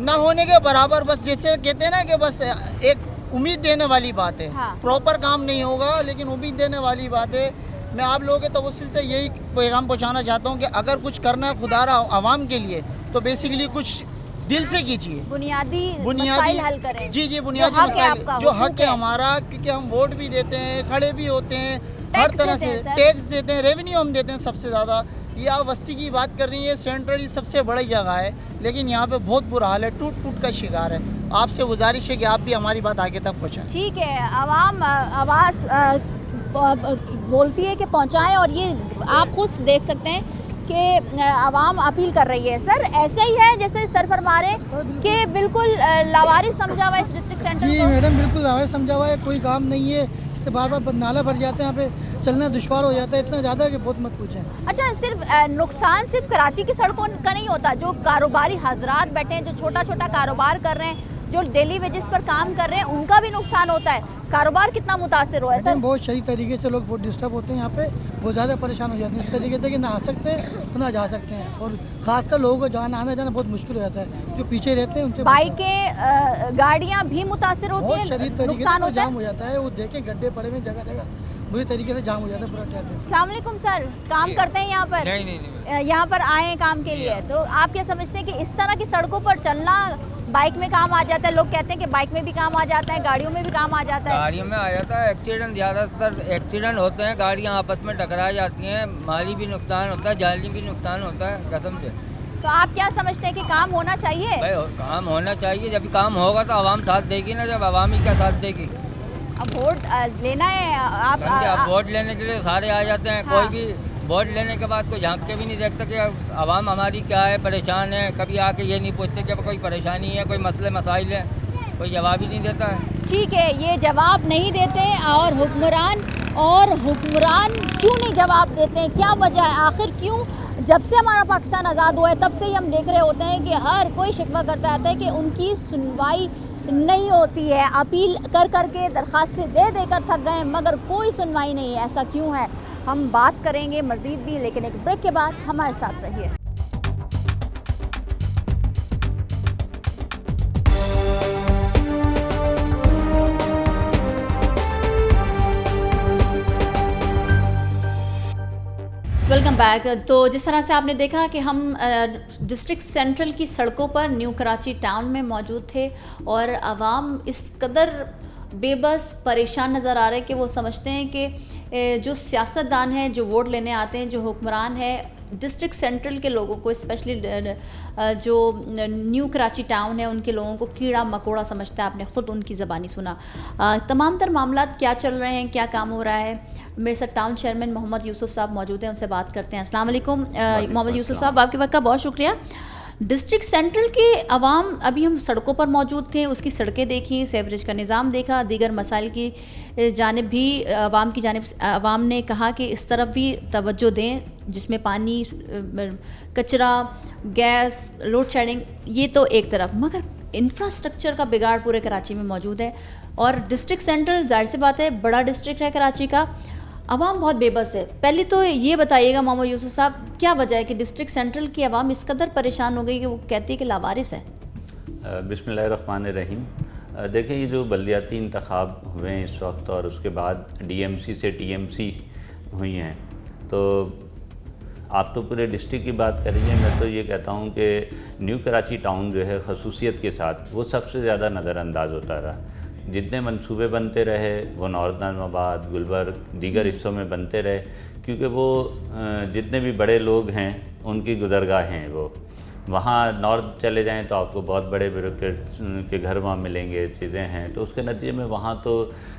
ना होने के बराबर, बस जैसे कहते हैं ना कि बस एक उम्मीद देने वाली बात है। हाँ। प्रॉपर काम नहीं होगा, लेकिन उम्मीद देने वाली बात है। मैं आप लोगों के तवस्सुल से यही पैगाम पहुंचाना चाहता हूं कि अगर कुछ करना है खुदारा आवाम के लिए, तो बेसिकली कुछ दिल से कीजिए, बुनियादी मसाइल हल करें। जी बुनियादी मसाइल जो हक है हमारा, क्योंकि हम वोट भी देते हैं, खड़े भी होते हैं, हर तरह से टैक्स देते हैं, रेवेन्यू हम देते हैं सबसे ज़्यादा। ये आप बस्ती की बात कर रही है, सेंट्रल सबसे बड़ी जगह है, लेकिन यहाँ पे बहुत बुरा हाल है, टूट का शिकार है। आपसे गुजारिश है कि आप भी हमारी बात आगे तक पहुँचाएं। ठीक है, आवाम आवाज़ बोलती है कि पहुँचाएं, और ये आप खुद देख सकते हैं कि आवाम अपील कर रही है। सर ऐसा ही है जैसे सर फरमा रहे कि बिल्कुल लावारिस समझा हुआ है इस डिस्ट्रिक्ट सेंटर जी को? मैडम बिल्कुल लावारिस समझा हुआ है, कोई काम नहीं है, इससे बार नाला भर जाते हैं, यहाँ पे चलना दुश्वार हो जाता है, इतना ज़्यादा कि बहुत मत पूछें। अच्छा, सिर्फ नुकसान सिर्फ कराची की सड़कों का नहीं होता, जो कारोबारी हजरात बैठे हैं, जो छोटा छोटा कारोबार कर रहे हैं, जो डेली वेजेस पर काम कर रहे हैं, उनका भी नुकसान होता है। कारोबार कितना मुतासिर हुआ है सर? बहुत सही तरीके से लोग बहुत डिस्टर्ब होते हैं यहाँ पे, बहुत ज़्यादा परेशान हो जाते हैं इस तरीके से कि ना आ सकते हैं तो ना जा सकते हैं, और खासकर लोगों को जाना आना जाना बहुत मुश्किल हो जाता है। जो पीछे रहते हैं उनसे बाइकें गाड़ियाँ भी मुतासिर होती हैं, बहुत शदीद तरीके नुकसान से होता जाम हो जाता है। वो देखें गड्ढे पड़े हुए जगह जगह, बुरी तरीके से जाम हो जाता है पूरा ट्रैफिक। अस्सलाम वालेकुम सर, काम करते हैं यहाँ पर? नहीं। यहाँ पर आए हैं काम के लिए, तो आप क्या समझते हैं कि इस तरह की सड़कों पर चलना बाइक में काम आ जाता है? लोग कहते हैं कि बाइक में भी काम आ जाता है, गाड़ियों में भी काम आ जाता है। गाड़ियों में आ जाता है, एक्सीडेंट ज़्यादातर एक्सीडेंट होते हैं, गाड़ियाँ आपस में टकरा जाती हैं, माली भी नुकसान होता है, जानी भी नुकसान होता है कसम से। तो आप क्या समझते हैं कि काम होना चाहिए? भाई काम होना चाहिए, जब काम होगा तो आवाम साथ देगी ना, जब आवाम ही क्या साथ देगी। अब वोट लेना है आप वोट लेने के लिए सारे आ जाते हैं। हाँ। कोई भी वोट लेने के बाद कोई झांक के भी नहीं देखता कि आवाम हमारी क्या है, परेशान है। कभी आके ये नहीं पूछते कि कोई परेशानी है, कोई मसले मसाइल है, कोई जवाब ही नहीं देता है। ठीक है, ये जवाब नहीं देते, और हुक्मरान क्यों नहीं जवाब देते हैं? क्या वजह है आखिर? क्यों जब से हमारा पाकिस्तान आज़ाद हुआ है तब से ही हम देख रहे होते हैं कि हर कोई शिकवा करता आता है कि उनकी सुनवाई नहीं होती है। अपील कर करके दरख्वास्तें दे देकर थक गए, मगर कोई सुनवाई नहीं है। ऐसा क्यों है? हम बात करेंगे मज़ीद भी, लेकिन एक ब्रेक के बाद हमारे साथ रहिए। Welcome back. तो जिस तरह से आपने देखा कि हम डिस्ट्रिक्ट सेंट्रल की सड़कों पर न्यू कराची टाउन में मौजूद थे, और आवाम इस कदर बेबस परेशान नज़र आ रहे हैं कि वो समझते हैं कि जो सियासतदान हैं, जो वोट लेने आते हैं, जो हुक्मरान है डिस्ट्रिक्ट सेंट्रल के लोगों को, स्पेशली जो न्यू कराची टाउन है, उनके लोगों को कीड़ा मकोड़ा समझता है। आपने ख़ुद उनकी ज़बानी सुना। तमाम तर मामलात क्या चल रहे हैं, क्या काम हो रहा है, मेरे साथ टाउन चेयरमैन मोहम्मद यूसुफ साहब मौजूद हैं, उनसे बात करते हैं। अस्सलाम वालेकुम मोहम्मद यूसुफ साहब, आपके वक्त का बहुत शुक्रिया। डिस्ट्रिक्ट सेंट्रल के अवाम, अभी हम सड़कों पर मौजूद थे, उसकी सड़कें देखी, सेवरेज का निज़ाम देखा, दीगर मसाइल की जानिब भी अवाम की जानिब अवाम ने कहा कि इस तरफ भी तवज्जो दें, जिसमें पानी, कचरा, गैस, लोड शेडिंग, ये तो एक तरफ, मगर इंफ्रास्ट्रक्चर का बिगाड़ पूरे कराची में मौजूद है। और डिस्ट्रिक्ट सेंट्रल जाहिर सी बात है बड़ा डिस्ट्रिक्ट है कराची का, आवाम बहुत बेबस है। पहले तो ये बताइएगा मोहम्मद यूसुफ साहब, क्या वजह है कि डिस्ट्रिक्ट सेंट्रल की आवाम इस कदर परेशान हो गई कि वो कहती है कि लावारिस है? बिस्मिल्लाहिर्रहमानिर्रहीम। देखिए, ये जो बल्दियाती इंतखाब हुए हैं इस वक्त, और उसके बाद डीएमसी से टीएमसी हुई हैं, तो आप तो पूरे डिस्ट्रिक्ट की बात कर रही हैं। मैं तो ये कहता हूँ कि न्यू कराची टाउन जो है खसूसियत के साथ वो सबसे ज़्यादा नज़रअंदाज होता रहा। जितने मंसूबे बनते रहे वो नॉर्दर्नाबाद, गुलबर्ग, दीगर हिस्सों में बनते रहे, क्योंकि वो जितने भी बड़े लोग हैं उनकी गुज़रगाह हैं वो। वहाँ नॉर्थ चले जाएं तो आपको बहुत बड़े ब्यूरोक्रेट्स के घर वहाँ मिलेंगे, चीज़ें हैं। तो उसके नतीजे में वहाँ तो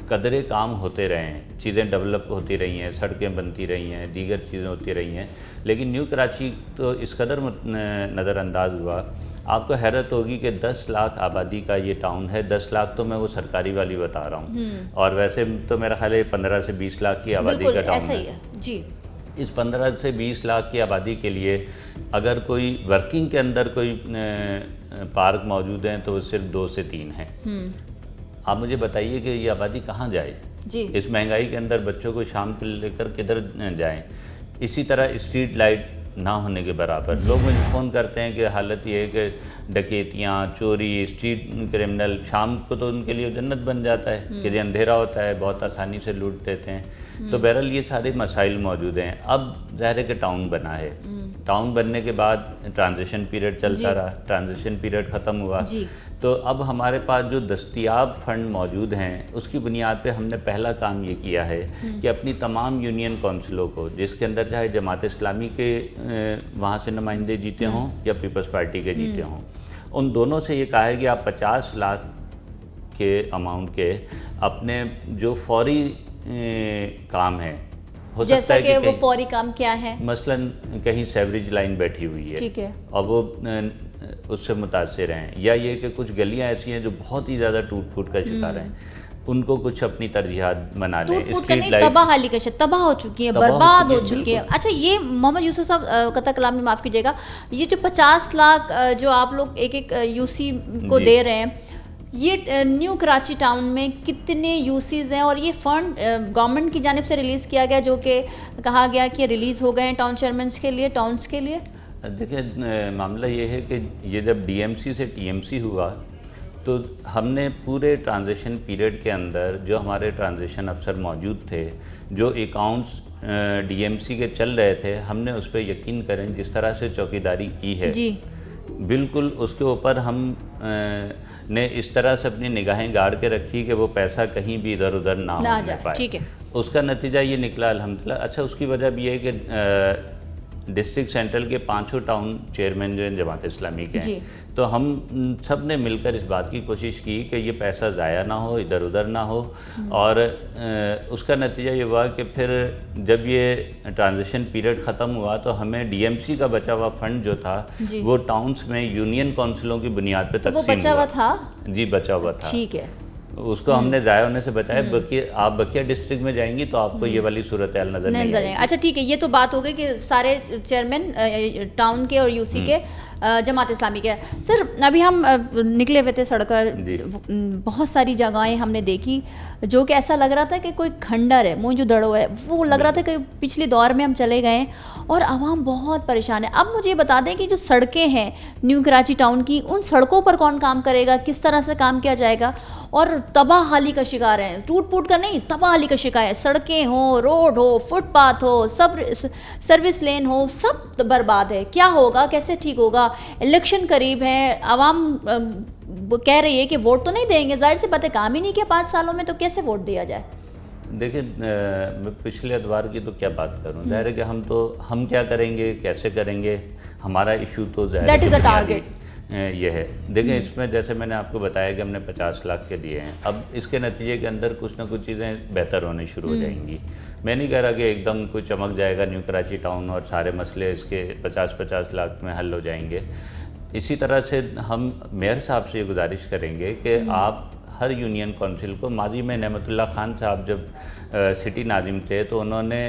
कदरे काम होते रहे हैं, चीज़ें डेवलप होती रही हैं, सड़कें बनती रही हैं, दीगर चीज़ें होती रही हैं। लेकिन न्यू कराची तो इस कदर नज़रअंदाज हुआ। आपको हैरत होगी कि 10 लाख आबादी का ये टाउन है। 10 लाख तो मैं वो सरकारी वाली बता रहा हूँ, और वैसे तो मेरा ख्याल है 15 से 20 लाख की आबादी का टाउन ऐसा ही है जी। इस 15 से 20 लाख की आबादी के लिए अगर कोई वर्किंग के अंदर कोई पार्क मौजूद हैं तो वो सिर्फ 2 से 3 हैं। आप मुझे बताइए कि ये आबादी कहाँ जाए जी। इस महंगाई के अंदर बच्चों को शाम को लेकर किधर जाएं। इसी तरह स्ट्रीट लाइट ना होने के बराबर। लोग मुझे फ़ोन करते हैं कि हालत ये है कि डकैतियाँ, चोरी, स्ट्रीट क्रिमिनल शाम को तो उनके लिए जन्नत बन जाता है कि अंधेरा होता है, बहुत आसानी से लूट देते हैं। तो बहरहाल ये सारे मसाइल मौजूद हैं। अब ज़ाहिर है कि टाउन बना है, टाउन बनने के बाद ट्रांजिशन पीरियड चलता रहा, ट्रांजिशन पीरियड ख़त्म हुआ, तो अब हमारे पास जो दस्तयाब फ़ंड मौजूद हैं उसकी बुनियाद पे हमने पहला काम ये किया है कि अपनी तमाम यूनियन काउंसिलों को, जिसके अंदर चाहे जमात इस्लामी के वहाँ से नुमाइंदे जीते हों या पीपल्स पार्टी के जीते हों, उन दोनों से ये कहा है कि आप 50 लाख के अमाउंट के अपने जो फौरी काम है, हो सकता है कि वो फौरी काम क्या है, मसलन कहीं सेवरेज लाइन बैठी हुई है, ठीक है, और वो उससे मुतासिर हैं, या ये कि कुछ गलियां ऐसी हैं जो बहुत ही ज़्यादा टूट फूट का शिकार हैं, उनको कुछ अपनी तरजीहात बना लें। स्ट्रीट लाइट तबाहाली का तबाह हो चुकी है, बर्बाद हो चुकी है। अच्छा, ये मोहम्मद यूसुफ साहब कतई कलाम में माफ़ कीजिएगा, ये जो 50 लाख जो आप लोग एक एक यूसी को दे रहे हैं, ये न्यू कराची टाउन में कितने यूसीज़ हैं, और ये फ़ंड गवर्नमेंट की जानिब से रिलीज़ किया गया, जो कि कहा गया कि रिलीज़ हो गए हैं टाउन चेयरमैन के लिए, टाउन्स के लिए? देखिए, मामला ये है कि ये जब डीएमसी से टीएमसी हुआ तो हमने पूरे ट्रांजिशन पीरियड के अंदर जो हमारे ट्रांजिशन अफसर मौजूद थे, जो अकाउंट्स डीएमसी के चल रहे थे, हमने उस पर यकीन करें जिस तरह से चौकीदारी की है जी, बिल्कुल उसके ऊपर हम ने इस तरह से अपनी निगाहें गाड़ के रखी कि वो पैसा कहीं भी इधर उधर ना होने पाए। ठीक है, उसका नतीजा ये निकला अल्हम्दुलिल्लाह। अच्छा, उसकी वजह भी है कि डिस्ट्रिक्ट सेंट्रल के 5 टाउन चेयरमैन जो हैं जमात इस्लामी के हैं, तो हम सब ने मिलकर इस बात की कोशिश की कि ये पैसा ज़ाया ना हो, इधर उधर ना हो, और उसका नतीजा ये हुआ कि फिर जब ये ट्रांजिशन पीरियड ख़त्म हुआ तो हमें डीएमसी का बचा हुआ फ़ंड जो था वो टाउन्स में यूनियन काउंसिलों की बुनियाद पर तकसीम हुआ। बचा हुआ था जी, बचा हुआ था, ठीक है, उसको हमने ज़ाया होने से बचाया। आप बकिया डिस्ट्रिक्ट में जाएंगी तो आपको ये वाली सूरत हाल नज़र नहीं आएगी। अच्छा, ठीक है, ये तो बात हो गई कि सारे चेयरमैन टाउन के और यूसी के जमात इस्लामी के। सर, अभी हम निकले हुए थे सड़क, बहुत सारी जगहें हमने देखी जो कि ऐसा लग रहा था कि कोई खंडर है, मोहनजोदड़ो है, वो लग रहा था कि पिछले दौर में हम चले गए, और आवाम बहुत परेशान है। अब मुझे बता दें कि जो सड़कें हैं न्यू कराची टाउन की, उन सड़कों पर कौन काम करेगा, किस तरह से काम किया जाएगा, और तबाहाली का शिकार है, टूट फूट का नहीं, तबाहाली का शिकार है। सड़कें हो, रोड हो, फुटपाथ हो, सब सर्विस लेन हो, सब बर्बाद है। क्या होगा, कैसे ठीक होगा? इलेक्शन करीब है, आवाम वो कह रही है कि वोट तो नहीं देंगे, जाहिर सी बात है, काम ही नहीं किया 5 सालों में, तो कैसे वोट दिया जाए? देखिए, मैं पिछले अदवार की तो क्या बात करूं, जाहिर है कि हम क्या करेंगे, कैसे करेंगे, हमारा इशू तो दैट इज़ अ टारगेट ये है। देखिए, इसमें जैसे मैंने आपको बताया कि हमने 50 लाख के दिए हैं, अब इसके नतीजे के अंदर कुछ ना कुछ चीज़ें बेहतर होने शुरू हो जाएंगी। मैं नहीं कह रहा कि एकदम कोई चमक जाएगा न्यू कराची टाउन और सारे मसले इसके 50-50 लाख में हल हो जाएंगे। इसी तरह से हम मेयर साहब से ये गुजारिश करेंगे कि आप हर यूनियन काउंसिल को, माजी में नेमतुल्ला खान साहब जब सिटी नाजिम थे तो उन्होंने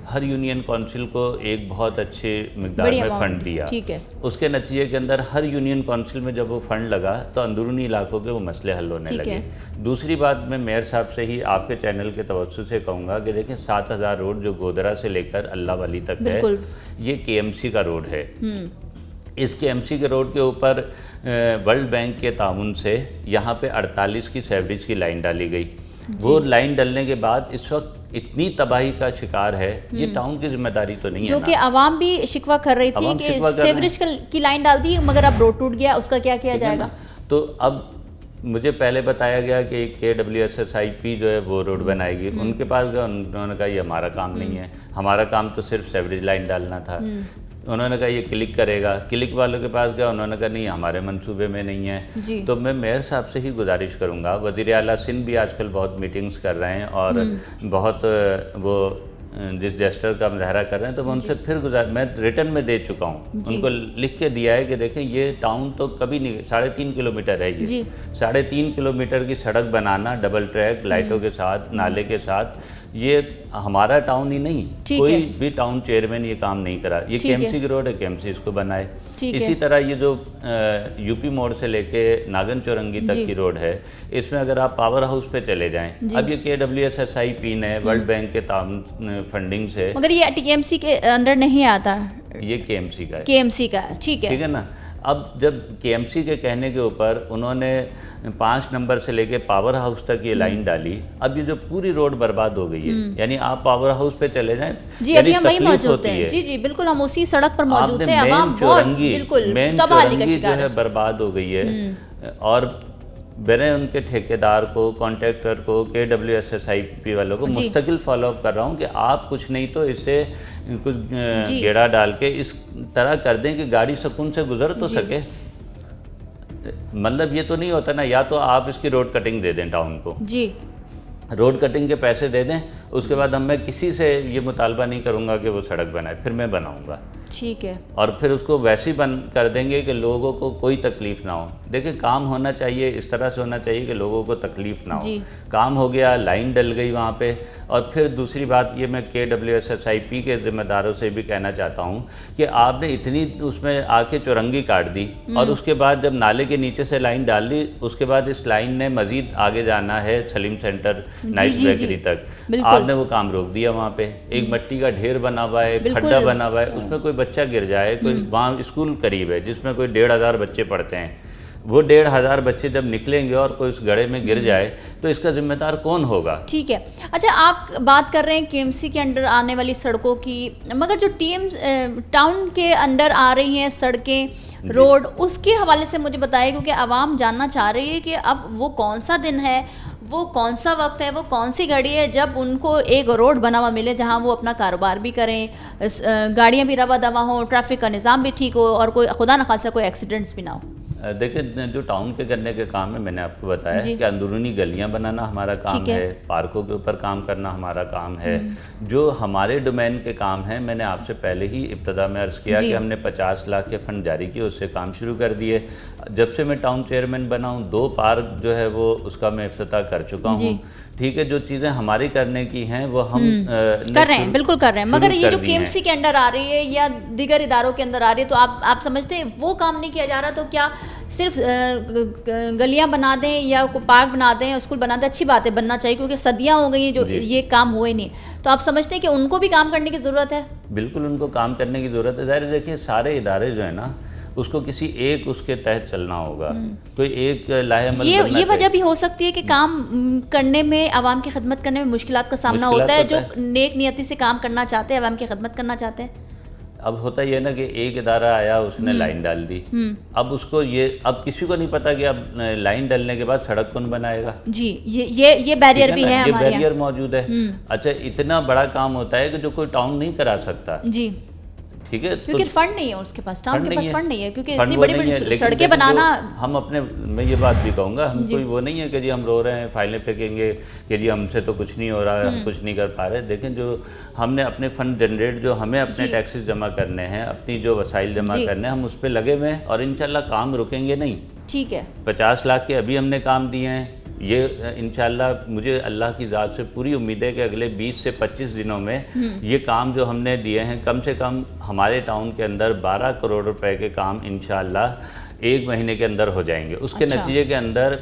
हर यूनियन काउंसिल को एक बहुत अच्छे मिकदार में फ़ंड दिया, ठीक है। उसके नतीजे के अंदर हर यूनियन काउंसिल में जब वो फ़ंड लगा तो अंदरूनी इलाकों के वो मसले हल होने लगे। दूसरी बात, मैं मेयर साहब से ही आपके चैनल के तवज्जो से कहूँगा कि देखें, 7000 रोड जो गोदरा से लेकर अल्लाह वाली तक है, ये KMC का रोड है। इस KMC के रोड के ऊपर वर्ल्ड बैंक के ताउन से यहाँ पे 48 की सेवरेज की लाइन डाली गई। वो लाइन डलने के बाद इस वक्त इतनी तबाही का शिकार है, ये टाउन की जिम्मेदारी तो नहीं है, जो कि आवाम भी शिकवा कर रही थी कि सेवरेज की लाइन डाल दी मगर अब रोड टूट गया, उसका क्या किया जाएगा? तो अब मुझे पहले बताया गया कि KWSSIP जो है वो रोड बनाएगी, उनके पास गया, उन्होंने कहा ये हमारा काम नहीं है, हमारा काम तो सिर्फ सेवरेज लाइन डालना था। उन्होंने कहा ये क्लिक करेगा, क्लिक वालों के पास गया, उन्होंने कहा नहीं हमारे मंसूबे में नहीं है। तो मैं मेयर साहब से ही गुजारिश करूँगा, वज़ीर आला सिंध भी आजकल बहुत मीटिंग्स कर रहे हैं और बहुत वो जिस जेस्टर का मुजाहरा कर रहे हैं, तो मैं उनसे फिर मैं रिटर्न में दे चुका हूँ, उनको लिख के दिया है कि देखें ये टाउन तो कभी नहीं, 3.5 किलोमीटर है ये, 3.5 किलोमीटर की सड़क बनाना डबल ट्रैक लाइटों के साथ, नाले के साथ, ये हमारा टाउन ही नहीं, कोई भी टाउन चेयरमैन ये काम नहीं करा। ये केएमसी की रोड है, केएमसी इसको बनाए। इसी तरह ये जो यूपी मोड़ से लेके नागन चौरंगी तक की रोड है, इसमें अगर आप पावर हाउस पे चले जाएं, अब ये KWSSI है, वर्ल्ड बैंक के फंडिंग से, मगर ये टीएमसी के अंदर नहीं आता, ये केएमसी का है, केएमसी का, ठीक है ना। अब जब केएमसी के कहने के ऊपर उन्होंने 5 नंबर से लेके पावर हाउस तक ये लाइन डाली, अब ये जो पूरी रोड बर्बाद हो गई है, यानी आप पावर हाउस पे चले जाएं, जी अभी हम वही मौजूद हैं, जी जी बिल्कुल हम उसी सड़क पर मौजूद हैं। मेन चौरंगी जो है बर्बाद हो गई है और मैंने उनके ठेकेदार को, कॉन्ट्रैक्टर को, KWSSIP वालों को मुस्तकिल फॉलोअप कर रहा हूँ कि आप कुछ नहीं तो इससे कुछ गेड़ा डाल के इस तरह कर दें कि गाड़ी सुकून से गुजर तो सके। मतलब ये तो नहीं होता ना, या तो आप इसकी रोड कटिंग दे दें टाउन को, जी रोड कटिंग के पैसे दे दें, उसके बाद मैं किसी से ये मुतालबा नहीं करूँगा कि वो सड़क बनाए, फिर मैं बनाऊँगा, ठीक है, और फिर उसको वैसे ही बंद कर देंगे कि लोगों को कोई तकलीफ़ ना हो। देखिए काम होना चाहिए, इस तरह से होना चाहिए कि लोगों को तकलीफ़ ना हो। काम हो गया, लाइन डल गई वहाँ पे। और फिर दूसरी बात ये मैं KWSSIP के ज़िम्मेदारों से भी कहना चाहता हूँ कि आपने इतनी उसमें आके चौरंगी काट दी और उसके बाद जब नाले के नीचे से लाइन डाल दी, उसके बाद इस लाइन ने मज़ीद आगे जाना है सलीम सेंटर नाइस बेकरी तक, आपने वो काम रोक दिया। वहाँ पे एक मिट्टी का ढेर बना हुआ है, खड्डा बना हुआ है, उसमें कोई बच्चा गिर जाए, कोई वहाँ स्कूल करीब है जिसमें कोई 1,500 बच्चे पढ़ते हैं, वो 1,500 बच्चे जब निकलेंगे और कोई उस गड्ढे में गिर जाए तो इसका जिम्मेदार कौन होगा? ठीक है। अच्छा, आप बात कर रहे हैं KMC के अंडर आने वाली सड़कों की, मगर जो टाउन के अंडर आ रही हैं सड़कें, रोड, उसके हवाले से मुझे बताइए, क्योंकि आवाम जानना चाह रही है कि अब वो कौन सा दिन है, वो कौन सा वक्त है, वो कौन सी घड़ी है जब उनको एक रोड बना हुआ मिले जहां वो अपना कारोबार भी करें, गाड़ियां भी रवा दवा हों, ट्रैफिक का निज़ाम भी ठीक हो और कोई खुदा न खासा कोई एक्सीडेंट्स भी ना हो। देखिए जो टाउन के करने के काम है, मैंने आपको बताया कि अंदरूनी गलियां बनाना हमारा काम है, पार्कों के ऊपर काम करना हमारा काम है। जो हमारे डोमेन के काम हैं, मैंने आपसे पहले ही इब्तदा में अर्ज़ किया कि हमने 50 लाख के फंड जारी किए, उससे काम शुरू कर दिए। जब से मैं टाउन चेयरमैन बना हूँ 2 पार्क जो है वो उसका मैं इफ्तिताह कर चुका हूँ। ठीक है, जो चीज़ें हमारी करने की हैं वो हम कर रहे हैं, बिल्कुल कर रहे हैं, मगर ये जो KMC के अंडर आ रही है या दीगर इदारों के अंदर आ रही है, तो आप समझते हैं वो काम नहीं किया जा रहा, तो क्या सिर्फ गलियां बना दें या पार्क बना दें, स्कूल बना दें, अच्छी बात है, बनना चाहिए, क्योंकि सदियां हो गई जो ये काम हुए नहीं, तो आप समझते हैं कि उनको भी काम करने की ज़रूरत है? बिल्कुल उनको काम करने की ज़रूरत है। ज़ाहिर देखिए सारे इदारे जो है ना, उसको किसी एक उसके तहत चलना होगा, कोई एक लाहेअमल ये वजह भी हो सकती है कि काम करने में, आवाम की खिदमत करने में मुश्किलात का सामना होता है, जो नेक नियति से काम करना चाहते हैं, आवाम की खिदमत करना चाहते हैं। अब होता ये ना कि एक इदारा आया, उसने लाइन डाल दी, अब उसको अब किसी को नहीं पता कि अब लाइन डालने के बाद सड़क कौन बनाएगा। जी ये बैरियर भी है, ये बैरियर मौजूद है। अच्छा, इतना बड़ा काम होता है कि जो कोई टाउन नहीं करा सकता। जी ठीक है, क्योंकि फंड नहीं है उसके पास, टाउन के पास फंड नहीं है, क्योंकि इतनी बड़ी सड़कें बनाना, हम अपने, मैं ये बात भी कहूँगा, हम कोई वो नहीं है कि जी हम रो रहे हैं, फाइलें फेंकेंगे कि जी हमसे तो कुछ नहीं हो रहा है, हम कुछ नहीं कर पा रहे। देखें, जो हमने अपने फंड जनरेट, जो हमें अपने टैक्सेस जमा करने हैं, अपनी जो वसाइल जमा करने हैं, हम उस पर लगे हुए हैं और इंशाल्लाह काम रुकेंगे नहीं। ठीक है, 50 लाख के अभी हमने काम दिए हैं, ये इंशाल्लाह मुझे अल्लाह की ज़ात से पूरी उम्मीद है कि अगले 20 से 25 दिनों में ये काम जो हमने दिए हैं, कम से कम हमारे टाउन के अंदर 12 करोड़ रुपए के काम इंशाल्लाह 1 महीने के अंदर हो जाएंगे। उसके नतीजे के अंदर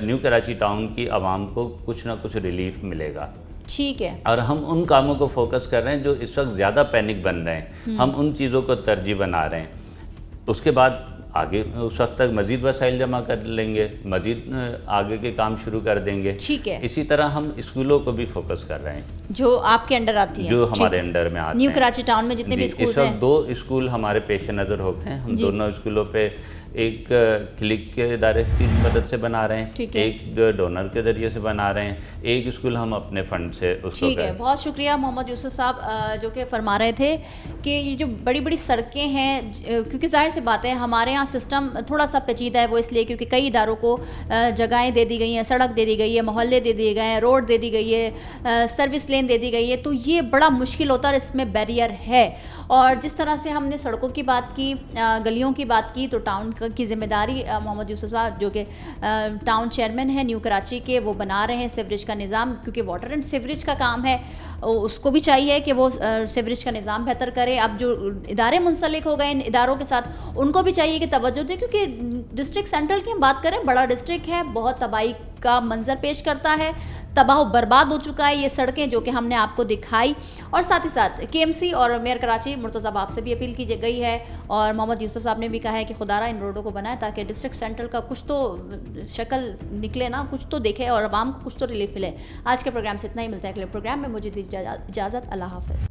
न्यू कराची टाउन की आवाम को कुछ ना कुछ रिलीफ मिलेगा। ठीक है, और हम उन कामों को फोकस कर रहे हैं जो इस वक्त ज़्यादा पैनिक बन रहे हैं, हम उन चीज़ों को तरजीह बना रहे हैं। उसके बाद आगे उस वक्त तक मज़ीद वसाइल जमा कर लेंगे, मज़ीद आगे के काम शुरू कर देंगे। ठीक है, इसी तरह हम स्कूलों को भी फोकस कर रहे हैं जो आपके अंडर आती है, जो हमारे अंडर में आते हैं। न्यू कराची टाउन में जितने भी स्कूल हैं, इस वक्त 2 स्कूल हमारे पेश नज़र हो गए हैं। हम दोनों स्कूलों पे एक क्लिक के इदारे की मदद से बना रहे हैं, ठीक है। एक डोनर के ज़रिए से बना रहे हैं, एक स्कूल हम अपने फंड से उसको ठीक है, बहुत शुक्रिया मोहम्मद यूसुफ साहब जो कि फरमा रहे थे कि ये जो बड़ी बड़ी सड़कें हैं, क्योंकि जाहिर सी बात है हमारे यहाँ सिस्टम थोड़ा सा पेचीदा है, वो इसलिए क्योंकि कई इदारों को जगहें दे दी गई हैं, सड़क दे दी गई है, मोहल्ले दे दिए गए हैं, रोड दे दी गई है, सर्विस लेन दे दी गई है, तो ये बड़ा मुश्किल होता है, इसमें बैरियर है। और जिस तरह से हमने सड़कों की बात की, गलियों की बात की, तो टाउन की जिम्मेदारी मोहम्मद यूसुफ साहब जो कि टाउन चेयरमैन है न्यू कराची के, वो बना रहे हैं सीवरेज का निज़ाम, क्योंकि वाटर एंड सीवरेज का काम है, उसको भी चाहिए कि वो सीवरेज का निज़ाम बेहतर करे। अब जो इदारे मुंसलिक हो गए इन इदारों के साथ, उनको भी चाहिए कि तवज्जो दें, क्योंकि डिस्ट्रिक्ट सेंट्रल की हम बात करें, बड़ा डिस्ट्रिक्ट है, बहुत तबाही का मंजर पेश करता है, तबाह बर्बाद हो चुका है ये सड़कें जो कि हमने आपको दिखाई। और साथ ही साथ KMC और मेयर कराची मुर्तज़ा बाब से भी अपील की गई है, और मोहम्मद यूसुफ साहब ने भी कहा है कि खुदारा इन रोडों को बनाए ताकि डिस्ट्रिक्ट सेंट्रल का कुछ तो शक्ल निकले ना, कुछ तो देखे और आवाम को कुछ तो रिलीफ मिले। आज के प्रोग्राम से इतना ही, मिलता है अगले प्रोग्राम में, मुझे दीजिए इजाज़त, अल्लाह हाफ़िज़।